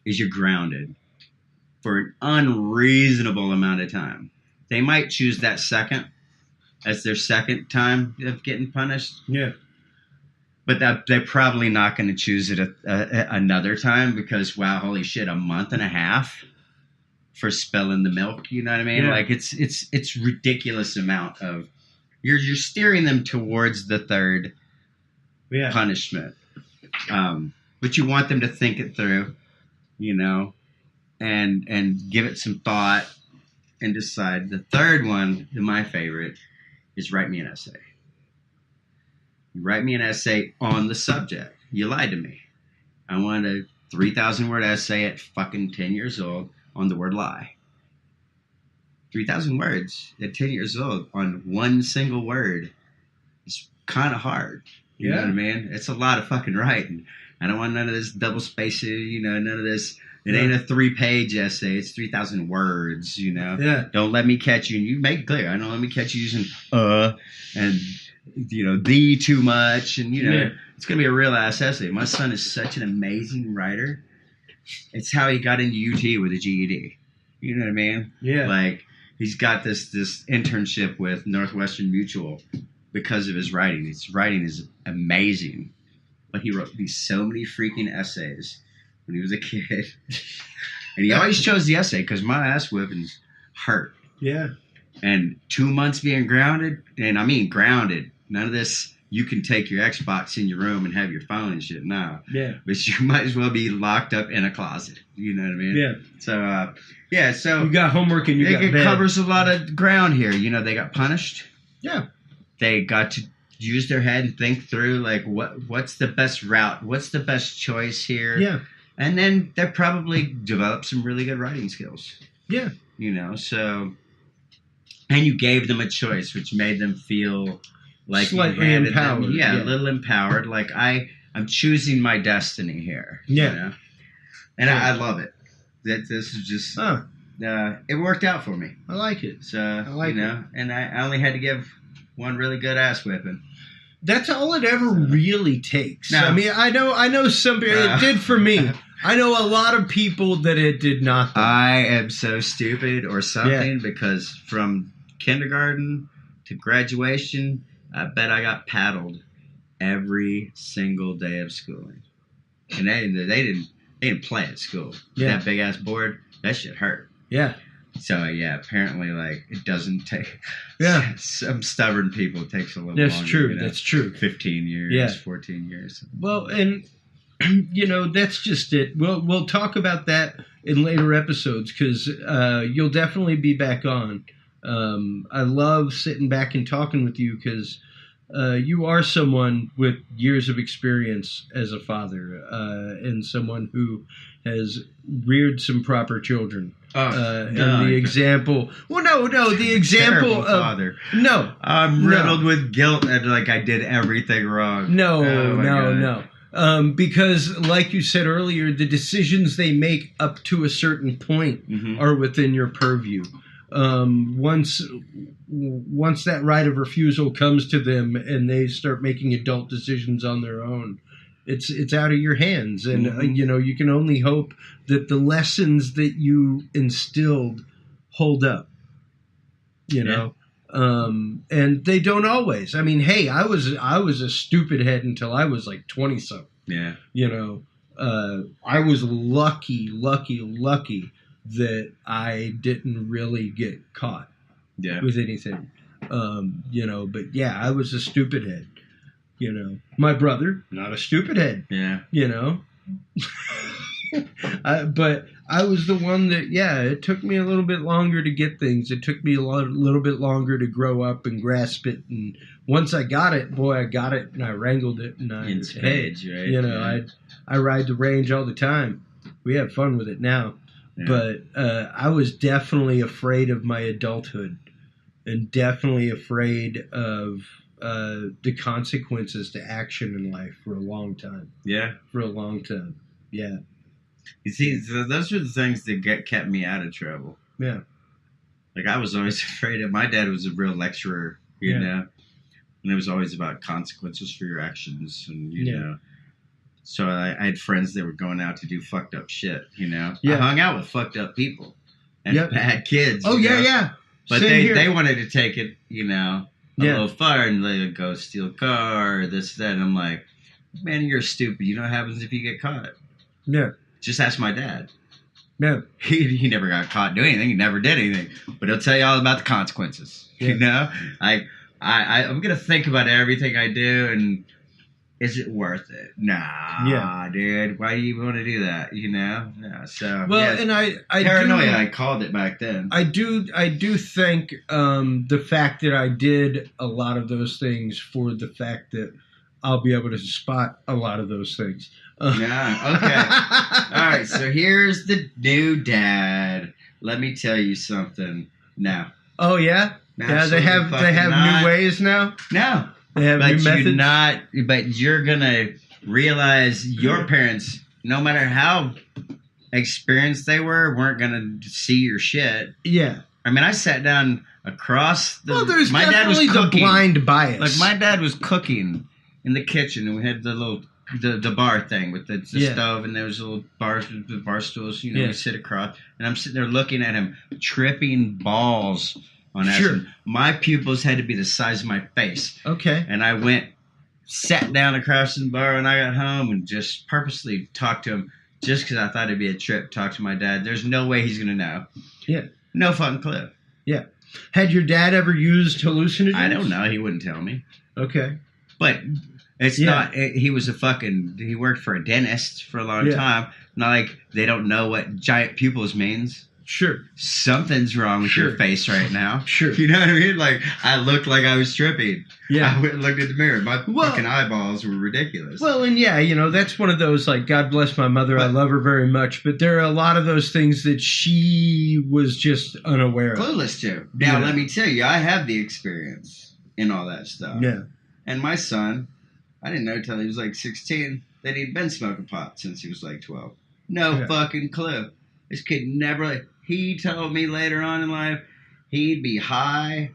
Speaker 3: is you're grounded for an unreasonable amount of time. They might choose that second as their second time of getting punished.
Speaker 2: Yeah.
Speaker 3: But they're probably not going to choose it another time because, wow, holy shit, a month and a half for spilling the milk. You know what I mean?
Speaker 2: Yeah.
Speaker 3: Like it's ridiculous amount of you're steering them towards the third punishment. But you want them to think it through, and give it some thought and decide. The third one, my favorite, is write me an essay. You write me an essay on the subject. You lied to me. I want a 3,000-word essay at fucking 10 years old on the word lie. 3,000 words at 10 years old on one single word is kind of hard. You know what I mean? It's a lot of fucking writing. I don't want none of this double spacing, none of this. It ain't a 3-page essay. It's 3,000 words,
Speaker 2: Yeah.
Speaker 3: Don't let me catch you. And you make it clear. I don't let me catch you using and thee too much. And, it's going to be a real ass essay. My son is such an amazing writer. It's how he got into UT with a GED. You know what I mean?
Speaker 2: Yeah.
Speaker 3: Like, he's got this internship with Northwestern Mutual. because of his writing. His writing is amazing. But he wrote so many freaking essays when he was a kid. And he always chose the essay because my ass whippings hurt.
Speaker 2: Yeah.
Speaker 3: And 2 months being grounded, and I mean grounded. None of this, you can take your Xbox in your room and have your phone and shit. No.
Speaker 2: Yeah.
Speaker 3: But you might as well be locked up in a closet. You know what I mean?
Speaker 2: Yeah.
Speaker 3: So, so
Speaker 2: you got homework and
Speaker 3: it
Speaker 2: bed.
Speaker 3: covers a lot of ground here. You know, they got punished.
Speaker 2: Yeah.
Speaker 3: They got to use their head and think through, like, what's the best route? What's the best choice here?
Speaker 2: Yeah.
Speaker 3: And then they probably developed some really good writing skills.
Speaker 2: Yeah.
Speaker 3: You know, so... And you gave them a choice, which made them feel like
Speaker 2: slightly
Speaker 3: you handed
Speaker 2: empowered.
Speaker 3: them, a little empowered. Like, I'm choosing my destiny here.
Speaker 2: Yeah.
Speaker 3: You know? And I love it. This is just... it worked out for me.
Speaker 2: I like it.
Speaker 3: So, and I only had to give one really good ass whipping.
Speaker 2: That's all it ever really takes.
Speaker 3: No.
Speaker 2: I mean, I know some people, it did for me. I know a lot of people that it did not.
Speaker 3: I am so stupid or something because from kindergarten to graduation, I bet I got paddled every single day of schooling. And they didn't play at school.
Speaker 2: Yeah.
Speaker 3: That big ass board, that shit hurt.
Speaker 2: Yeah.
Speaker 3: So apparently, like, it doesn't take.
Speaker 2: Yeah.
Speaker 3: Some stubborn people, it takes a little
Speaker 2: That's
Speaker 3: longer.
Speaker 2: true. That's true.
Speaker 3: 15 years, 14 years.
Speaker 2: Well, and that's just it. We'll talk about that in later episodes because you'll definitely be back on. I love sitting back and talking with you because you are someone with years of experience as a father and someone who has reared some proper children. And the example. Well, no, the example of
Speaker 3: father.
Speaker 2: No,
Speaker 3: I'm riddled with guilt and like I did everything wrong.
Speaker 2: No. Because, like you said earlier, the decisions they make up to a certain point are within your purview. Once that right of refusal comes to them and they start making adult decisions on their own, it's out of your hands. And you can only hope that the lessons that you instilled hold up. And they don't always. I mean, hey, I was a stupid head until I was like 20 something.
Speaker 3: Yeah.
Speaker 2: I was lucky that I didn't really get caught with anything. But yeah, I was a stupid head. My brother, not a stupid head.
Speaker 3: Yeah.
Speaker 2: But I was the one that, it took me a little bit longer to get things. It took me a little bit longer to grow up and grasp it. And once I got it, I got it and I wrangled it. And I ride the range all the time. We have fun with it now. Yeah. But I was definitely afraid of my adulthood and definitely afraid of the consequences to action in life for a long time.
Speaker 3: Yeah.
Speaker 2: For a long time. Yeah.
Speaker 3: You see, those are the things that kept me out of trouble.
Speaker 2: Yeah.
Speaker 3: Like, I was always afraid of... My dad was a real lecturer, you know? And it was always about consequences for your actions, and, you know. So I had friends that were going out to do fucked up shit, Yeah. I hung out with fucked up people and bad kids.
Speaker 2: Oh, yeah.
Speaker 3: But they wanted to take it, a little far, and they would go steal a car or this, that. And I'm like, man, you're stupid. You know what happens if you get caught?
Speaker 2: Yeah.
Speaker 3: Just ask my dad.
Speaker 2: No.
Speaker 3: He never got caught doing anything. He never did anything. But he'll tell you all about the consequences.
Speaker 2: Yeah.
Speaker 3: I'm going to think about everything I do, and is it worth it? Nah, dude. Why do you want to do that? No. So,
Speaker 2: and I
Speaker 3: paranoia, I called it back then.
Speaker 2: I do think the fact that I did a lot of those things for the fact that I'll be able to spot a lot of those things.
Speaker 3: Yeah, okay. All right, so here's the new dad. Let me tell you something now.
Speaker 2: Oh, yeah? Yeah, they have new ways now?
Speaker 3: No.
Speaker 2: They have new methods?
Speaker 3: But you're going to realize your parents, no matter how experienced they weren't going to see your shit.
Speaker 2: Yeah.
Speaker 3: I mean, I sat down across the...
Speaker 2: Well, there's
Speaker 3: my dad was
Speaker 2: definitely the blind bias.
Speaker 3: Like, my dad was cooking in the kitchen, and we had the little... The bar thing with the stove, and there was little bars with the bar stools. We sit across, and I'm sitting there looking at him tripping balls on acid.
Speaker 2: Sure.
Speaker 3: My pupils had to be the size of my face.
Speaker 2: Okay.
Speaker 3: And I sat down across the bar when I got home and just purposely talked to him just because I thought it'd be a trip. Talk to my dad. There's no way he's gonna know.
Speaker 2: Yeah.
Speaker 3: No fucking clue.
Speaker 2: Yeah. Had your dad ever used hallucinogens?
Speaker 3: I don't know. He wouldn't tell me.
Speaker 2: Okay.
Speaker 3: But it's not. He was he worked for a dentist for a long time. Not like they don't know what giant pupils means.
Speaker 2: Sure.
Speaker 3: Something's wrong with your face right now.
Speaker 2: Sure.
Speaker 3: You know what I mean? Like, I looked like I was tripping.
Speaker 2: Yeah.
Speaker 3: I went and looked at the mirror. My fucking eyeballs were ridiculous.
Speaker 2: Well, and that's one of those, like, God bless my mother. I love her very much. But there are a lot of those things that she was just unaware of.
Speaker 3: Clueless to. Now, let me tell you, I have the experience in all that stuff.
Speaker 2: Yeah.
Speaker 3: And my son, I didn't know until he was like 16 that he'd been smoking pot since he was like 12. No fucking clue. This kid never... He told me later on in life he'd be high,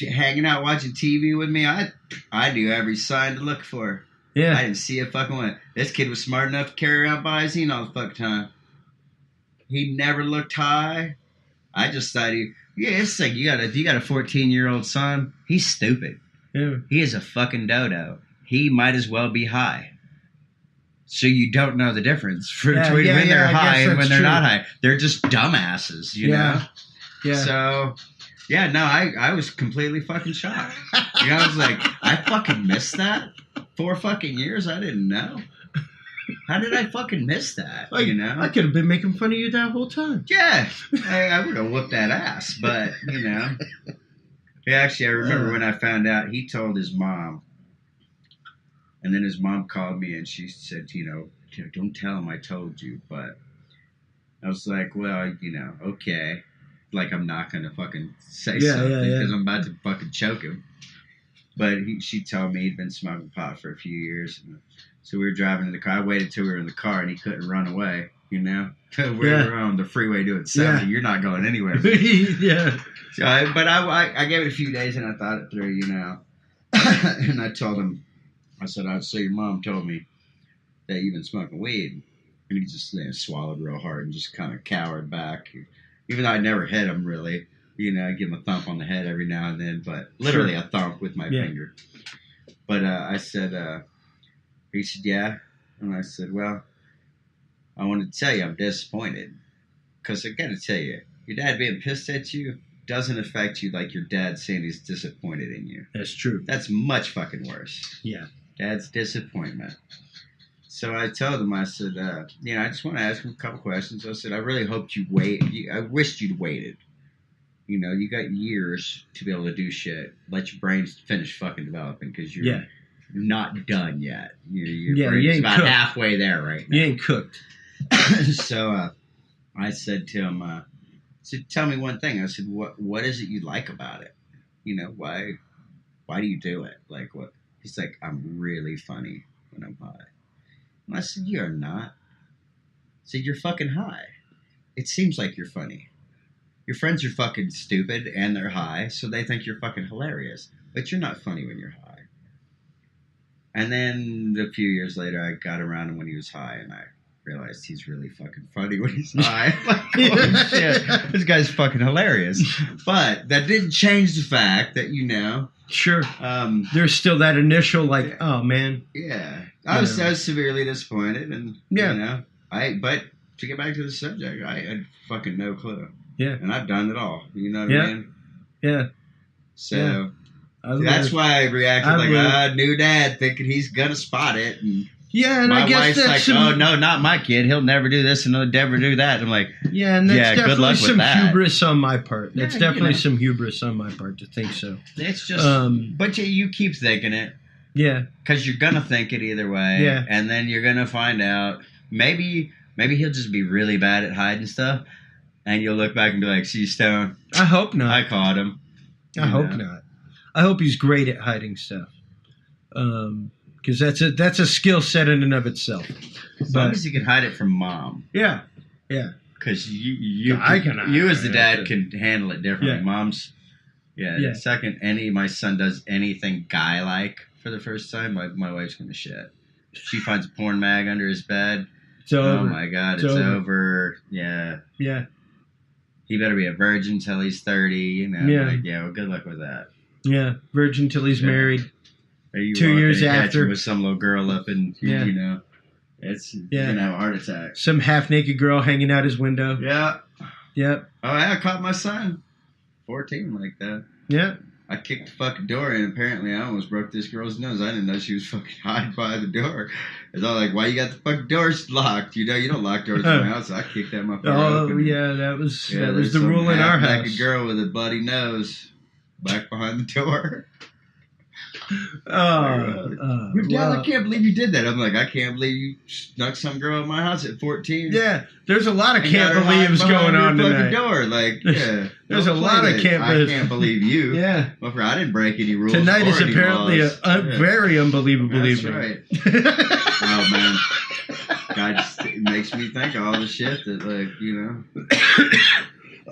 Speaker 3: hanging out watching TV with me. I knew every sign to look for.
Speaker 2: Yeah.
Speaker 3: I didn't see a fucking one. This kid was smart enough to carry around Visine all the fucking time. He never looked high. I just thought it's like you got a 14-year-old son. He's stupid.
Speaker 2: Yeah.
Speaker 3: He is a fucking dodo. He might as well be high. So you don't know the difference between when they're high and when they're not high. They're just dumbasses, you know?
Speaker 2: Yeah.
Speaker 3: So, I was completely fucking shocked. I was like, I fucking missed that? 4 fucking years? I didn't know. How did I fucking miss that, you know?
Speaker 2: I could have been making fun of you that whole time.
Speaker 3: Yeah. I would have whooped that ass, but, you know. Yeah, actually, I remember when I found out, he told his mom. And then his mom called me and she said, don't tell him I told you. But I was like, well, okay. Like, I'm not going to fucking say something because I'm about to fucking choke him. But she told me he'd been smoking pot for a few years. So we were driving in the car. I waited till we were in the car and he couldn't run away, we were on the freeway doing 70. You're not going anywhere.
Speaker 2: Yeah.
Speaker 3: So I gave it a few days and I thought it through, And I told him, I said, so your mom told me that you've been smoking weed. And he just swallowed real hard and just kind of cowered back. Even though I never hit him, really. I give him a thump on the head every now and then, but literally a thump with my finger. But I said, he said, yeah. And I said, well, I wanted to tell you I'm disappointed. Because I got to tell you, your dad being pissed at you doesn't affect you like your dad saying he's disappointed in you.
Speaker 2: That's true.
Speaker 3: That's much fucking worse.
Speaker 2: Yeah.
Speaker 3: Dad's disappointment. So I told him, I said, I just want to ask him a couple questions. I said, I really hoped you wait. I wished you'd waited. You got years to be able to do shit. Let your brains finish fucking developing because you're not done yet. Your brain's about halfway there right now.
Speaker 2: You ain't cooked.
Speaker 3: So I said to him, tell me one thing. I said, what is it you like about it? Why do you do it? Like what? He's like, I'm really funny when I'm high. And I said, you're not. I said, you're fucking high. It seems like you're funny. Your friends are fucking stupid and they're high, so they think you're fucking hilarious. But you're not funny when you're high. And then a few years later, I got around him when he was high, and I realized he's really fucking funny when he's high. Like, holy shit, this guy's fucking hilarious. But that didn't change the fact that,
Speaker 2: Sure. There's still that initial, like, oh, man.
Speaker 3: Yeah. I was severely disappointed, and, but to get back to the subject, I had fucking no clue.
Speaker 2: Yeah.
Speaker 3: And I've done it all. You know what I mean?
Speaker 2: Yeah.
Speaker 3: So that's why I reacted new dad, thinking he's going to spot it. And
Speaker 2: and
Speaker 3: my
Speaker 2: I guess
Speaker 3: wife's
Speaker 2: that's
Speaker 3: like, oh, no, not my kid. He'll never do this and he'll never do that. I'm like,
Speaker 2: and that's
Speaker 3: good luck
Speaker 2: definitely some
Speaker 3: with that.
Speaker 2: hubris on my part. That's definitely some hubris on my part to think so.
Speaker 3: It's just, but you keep thinking it.
Speaker 2: Yeah.
Speaker 3: Because you're going to think it either way.
Speaker 2: Yeah.
Speaker 3: And then you're going to find out, maybe he'll just be really bad at hiding stuff. And you'll look back and be like, see, Stone.
Speaker 2: I hope not.
Speaker 3: I caught him.
Speaker 2: I hope not. I hope he's great at hiding stuff. Because that's a skill set in and of itself.
Speaker 3: As long as you can hide it from mom.
Speaker 2: Yeah. Yeah.
Speaker 3: Because you as the dad can handle it differently.
Speaker 2: Yeah.
Speaker 3: Mom's, the second my son does anything guy-like for the first time, my wife's going to shit. She finds a porn mag under his bed.
Speaker 2: It's over.
Speaker 3: Oh my God, it's over. Yeah.
Speaker 2: Yeah.
Speaker 3: he better be a virgin till he's 30. You know,
Speaker 2: Yeah.
Speaker 3: like, yeah. Well, good luck with that.
Speaker 2: Yeah, virgin till he's married.
Speaker 3: Or you
Speaker 2: 2
Speaker 3: walk
Speaker 2: years
Speaker 3: in and catch
Speaker 2: after.
Speaker 3: him with some little girl up and
Speaker 2: Yeah.
Speaker 3: you know, it's
Speaker 2: Yeah.
Speaker 3: you're gonna have a heart attack.
Speaker 2: Some half-naked girl hanging out his window.
Speaker 3: Yeah.
Speaker 2: Yep.
Speaker 3: Oh, I caught my son, 14, like that.
Speaker 2: Yeah.
Speaker 3: I kicked the fucking door and apparently I almost broke this girl's nose. I didn't know she was fucking hiding by the door. It's all like, why you got the fucking doors locked? You know, you don't lock doors in my house. I kicked that motherfucker open.
Speaker 2: Oh, yeah, that was
Speaker 3: there's
Speaker 2: the
Speaker 3: some
Speaker 2: rule in our
Speaker 3: half-naked
Speaker 2: house.
Speaker 3: girl with a bloody nose back behind the door. Your dad, I can't believe you did that. I'm like, I can't believe you snuck some girl in my house at 14.
Speaker 2: Yeah, there's a lot of
Speaker 3: and
Speaker 2: can't
Speaker 3: got her hiding
Speaker 2: believes
Speaker 3: behind
Speaker 2: going
Speaker 3: your
Speaker 2: on
Speaker 3: fucking
Speaker 2: tonight.
Speaker 3: door. Like, yeah.
Speaker 2: There's
Speaker 3: don't
Speaker 2: a lot
Speaker 3: play
Speaker 2: of
Speaker 3: that.
Speaker 2: can't
Speaker 3: I
Speaker 2: believe-
Speaker 3: can't believe you.
Speaker 2: Yeah.
Speaker 3: Well, I didn't break any rules.
Speaker 2: Tonight
Speaker 3: or
Speaker 2: is
Speaker 3: any
Speaker 2: apparently
Speaker 3: laws.
Speaker 2: a very unbelievable
Speaker 3: That's
Speaker 2: evening.
Speaker 3: right. Oh, man. God, it makes me think of all the shit that, like, you know.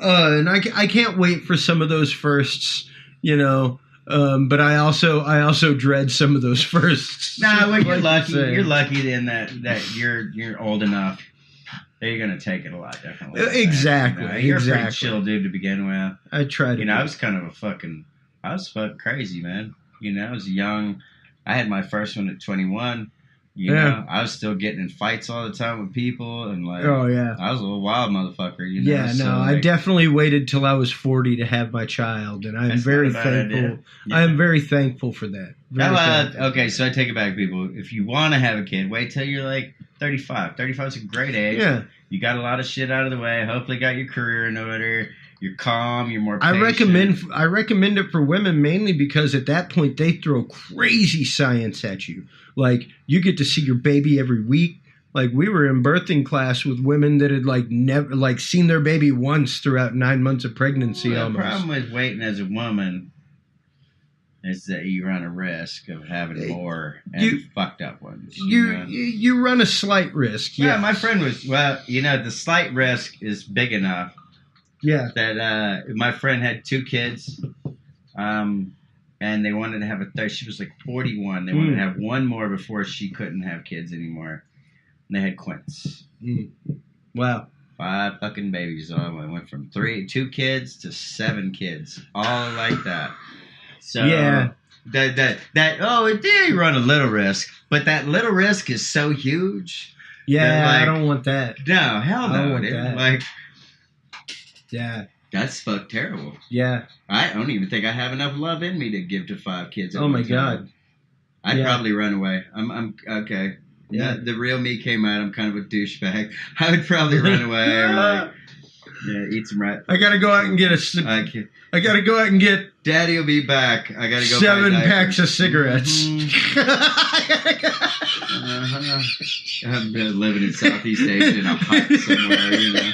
Speaker 2: And I can't wait for some of those firsts, you know. But I also dread some of those firsts.
Speaker 3: Nah, well, you're
Speaker 2: Like
Speaker 3: lucky.
Speaker 2: you say.
Speaker 3: You're lucky in that you're old enough that you're gonna take it a lot differently.
Speaker 2: Exactly.
Speaker 3: You know, you're a pretty
Speaker 2: Exactly.
Speaker 3: chill dude to begin with.
Speaker 2: I try to.
Speaker 3: You know, I was fucking crazy, man. You know, I was young. I had my first one at 21. You
Speaker 2: Yeah.
Speaker 3: know, I was still getting in fights all the time with people, and like,
Speaker 2: Oh yeah.
Speaker 3: I was a little wild motherfucker. You know,
Speaker 2: Yeah, no,
Speaker 3: so,
Speaker 2: I
Speaker 3: like,
Speaker 2: definitely waited till I was 40 to have my child, and I'm
Speaker 3: That's
Speaker 2: very
Speaker 3: not a bad
Speaker 2: thankful.
Speaker 3: idea. Yeah.
Speaker 2: I am very thankful for that. Very thankful.
Speaker 3: Okay, so I take it back, people. If you want to have a kid, wait till you're like 35. 35 is a great age.
Speaker 2: Yeah,
Speaker 3: You got a lot of shit out of the way. Hopefully, got your career in order. You're calm. You're more
Speaker 2: I
Speaker 3: patient.
Speaker 2: recommend it for women mainly because at that point they throw crazy science at you. Like you get to see your baby every week. Like we were in birthing class with women that had like never like seen their baby once throughout 9 months of pregnancy.
Speaker 3: The
Speaker 2: Almost.
Speaker 3: problem with waiting as a woman is that you run a risk of having more and fucked up ones. know?
Speaker 2: You run a slight risk.
Speaker 3: Yeah,
Speaker 2: Yes.
Speaker 3: my friend was, the slight risk is big enough
Speaker 2: Yeah.
Speaker 3: that my friend had 2 kids, and they wanted to have a third. She was like 41. They wanted to have one more before she couldn't have kids anymore. And they had quints.
Speaker 2: Wow.
Speaker 3: 5 fucking babies. I went from 2 kids to 7 kids, all like that. So
Speaker 2: Yeah.
Speaker 3: You run a little risk, but that little risk is so huge.
Speaker 2: Yeah,
Speaker 3: like-
Speaker 2: I don't want that.
Speaker 3: No, hell
Speaker 2: I don't
Speaker 3: no,
Speaker 2: want
Speaker 3: dude.
Speaker 2: that.
Speaker 3: Like
Speaker 2: Yeah.
Speaker 3: that's terrible.
Speaker 2: Yeah.
Speaker 3: I don't even think I have enough love in me to give to 5 kids. At
Speaker 2: Oh my
Speaker 3: one time.
Speaker 2: God.
Speaker 3: I'd
Speaker 2: Yeah.
Speaker 3: probably run away. I'm okay.
Speaker 2: Yeah.
Speaker 3: The real me came out. I'm kind of a douchebag. I would probably run away or like, eat some rat.
Speaker 2: I gotta go out and get I gotta go out and get
Speaker 3: Daddy will be back. I gotta go.
Speaker 2: 7
Speaker 3: buy
Speaker 2: packs of
Speaker 3: diapers.
Speaker 2: cigarettes.
Speaker 3: I'm living in Southeast Asia in a hut somewhere, you know.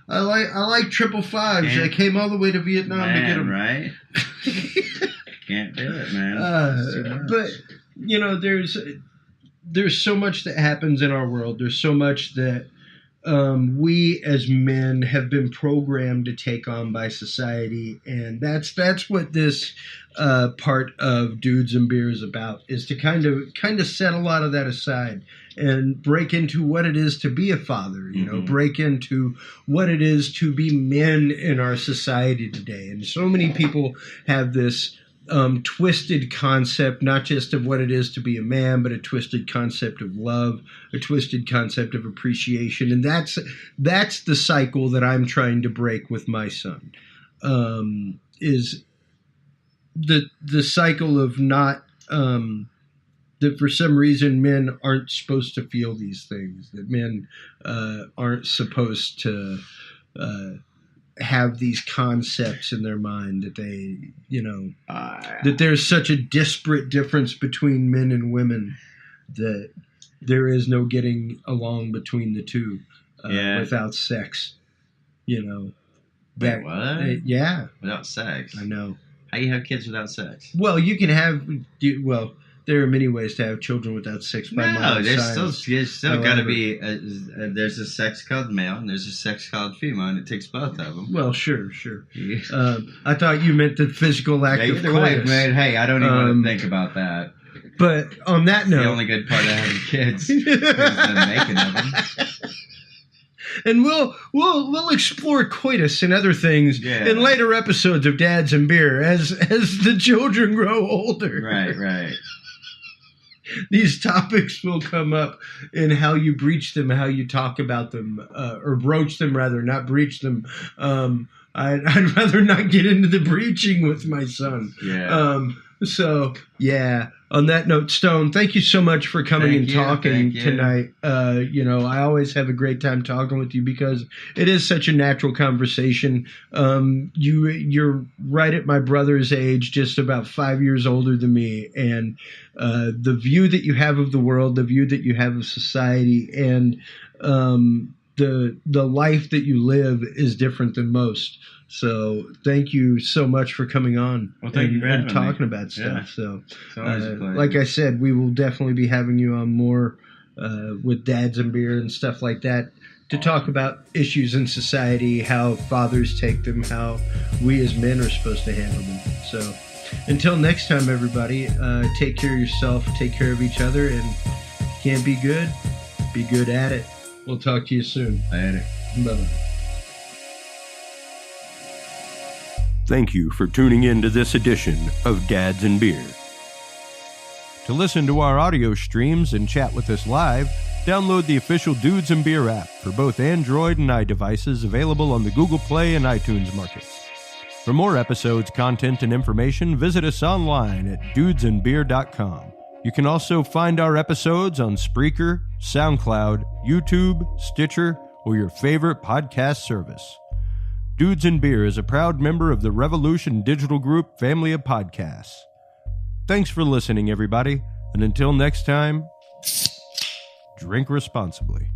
Speaker 2: I like 555s.
Speaker 3: Can't-
Speaker 2: I came all the way to Vietnam to get them.
Speaker 3: right? Can't do it, man. It's too much.
Speaker 2: But you know, there's so much that happens in our world. There's so much that we as men have been programmed to take on by society, and that's what this part of Dudes and Beer is about, is to kind of set a lot of that aside and break into what it is to be a father, you know, break into what it is to be men in our society today. And so many people have this twisted concept, not just of what it is to be a man, but a twisted concept of love, a twisted concept of appreciation. And that's the cycle that I'm trying to break with my son, is the cycle of not, that for some reason men aren't supposed to feel these things, that men aren't supposed to have these concepts in their mind, that they, you know, that there's such a disparate difference between men and women that there is no getting along between the two without sex, you know.
Speaker 3: Wait, what?
Speaker 2: Yeah.
Speaker 3: Without sex?
Speaker 2: I know.
Speaker 3: How do you have kids without sex?
Speaker 2: Well, you can have, there are many ways to have children without sex by modern science.
Speaker 3: There's still got to
Speaker 2: However-
Speaker 3: be. There's a sex called male and there's a sex called female, and it takes both of them.
Speaker 2: Well, sure.
Speaker 3: Yeah.
Speaker 2: I thought you meant the physical act of
Speaker 3: Either way,
Speaker 2: coitus.
Speaker 3: man. Hey, I don't even want to think about that.
Speaker 2: But on that
Speaker 3: The
Speaker 2: note,
Speaker 3: only good part of having kids is the making of them.
Speaker 2: And we'll explore coitus and other things in later episodes of Dads and Beer as the children grow older.
Speaker 3: Right.
Speaker 2: These topics will come up in how you breach them, how you talk about them, or broach them rather, not breach them. I'd rather not get into the breaching with my son.
Speaker 3: Yeah.
Speaker 2: So, yeah. On that note, Stone, thank you so much for coming and talking tonight. I always have a great time talking with you because it is such a natural conversation. You're right at my brother's age, just about 5 years older than me. And the view that you have of the world, the view that you have of society, and the life that you live is different than most. So thank you so much for coming on and talking about stuff.
Speaker 3: Yeah.
Speaker 2: So,
Speaker 3: It's always a pleasure.
Speaker 2: like I said, we will definitely be having you on more with Dads and Beer and stuff like that to talk about issues in society, how fathers take them, how we as men are supposed to handle them. So until next time, everybody, take care of yourself, take care of each other, and if you can't be good at it. We'll talk to you soon.
Speaker 3: Later.
Speaker 2: Bye-bye.
Speaker 1: Thank you for tuning in to this edition of Dads and Beer. To listen to our audio streams and chat with us live, download the official Dudes and Beer app for both Android and iDevices, available on the Google Play and iTunes markets. For more episodes, content, and information, visit us online at dudesandbeer.com. You can also find our episodes on Spreaker, SoundCloud, YouTube, Stitcher, or your favorite podcast service. Dudes and Beer is a proud member of the Revolution Digital Group family of podcasts. Thanks for listening, everybody, and until next time, drink responsibly.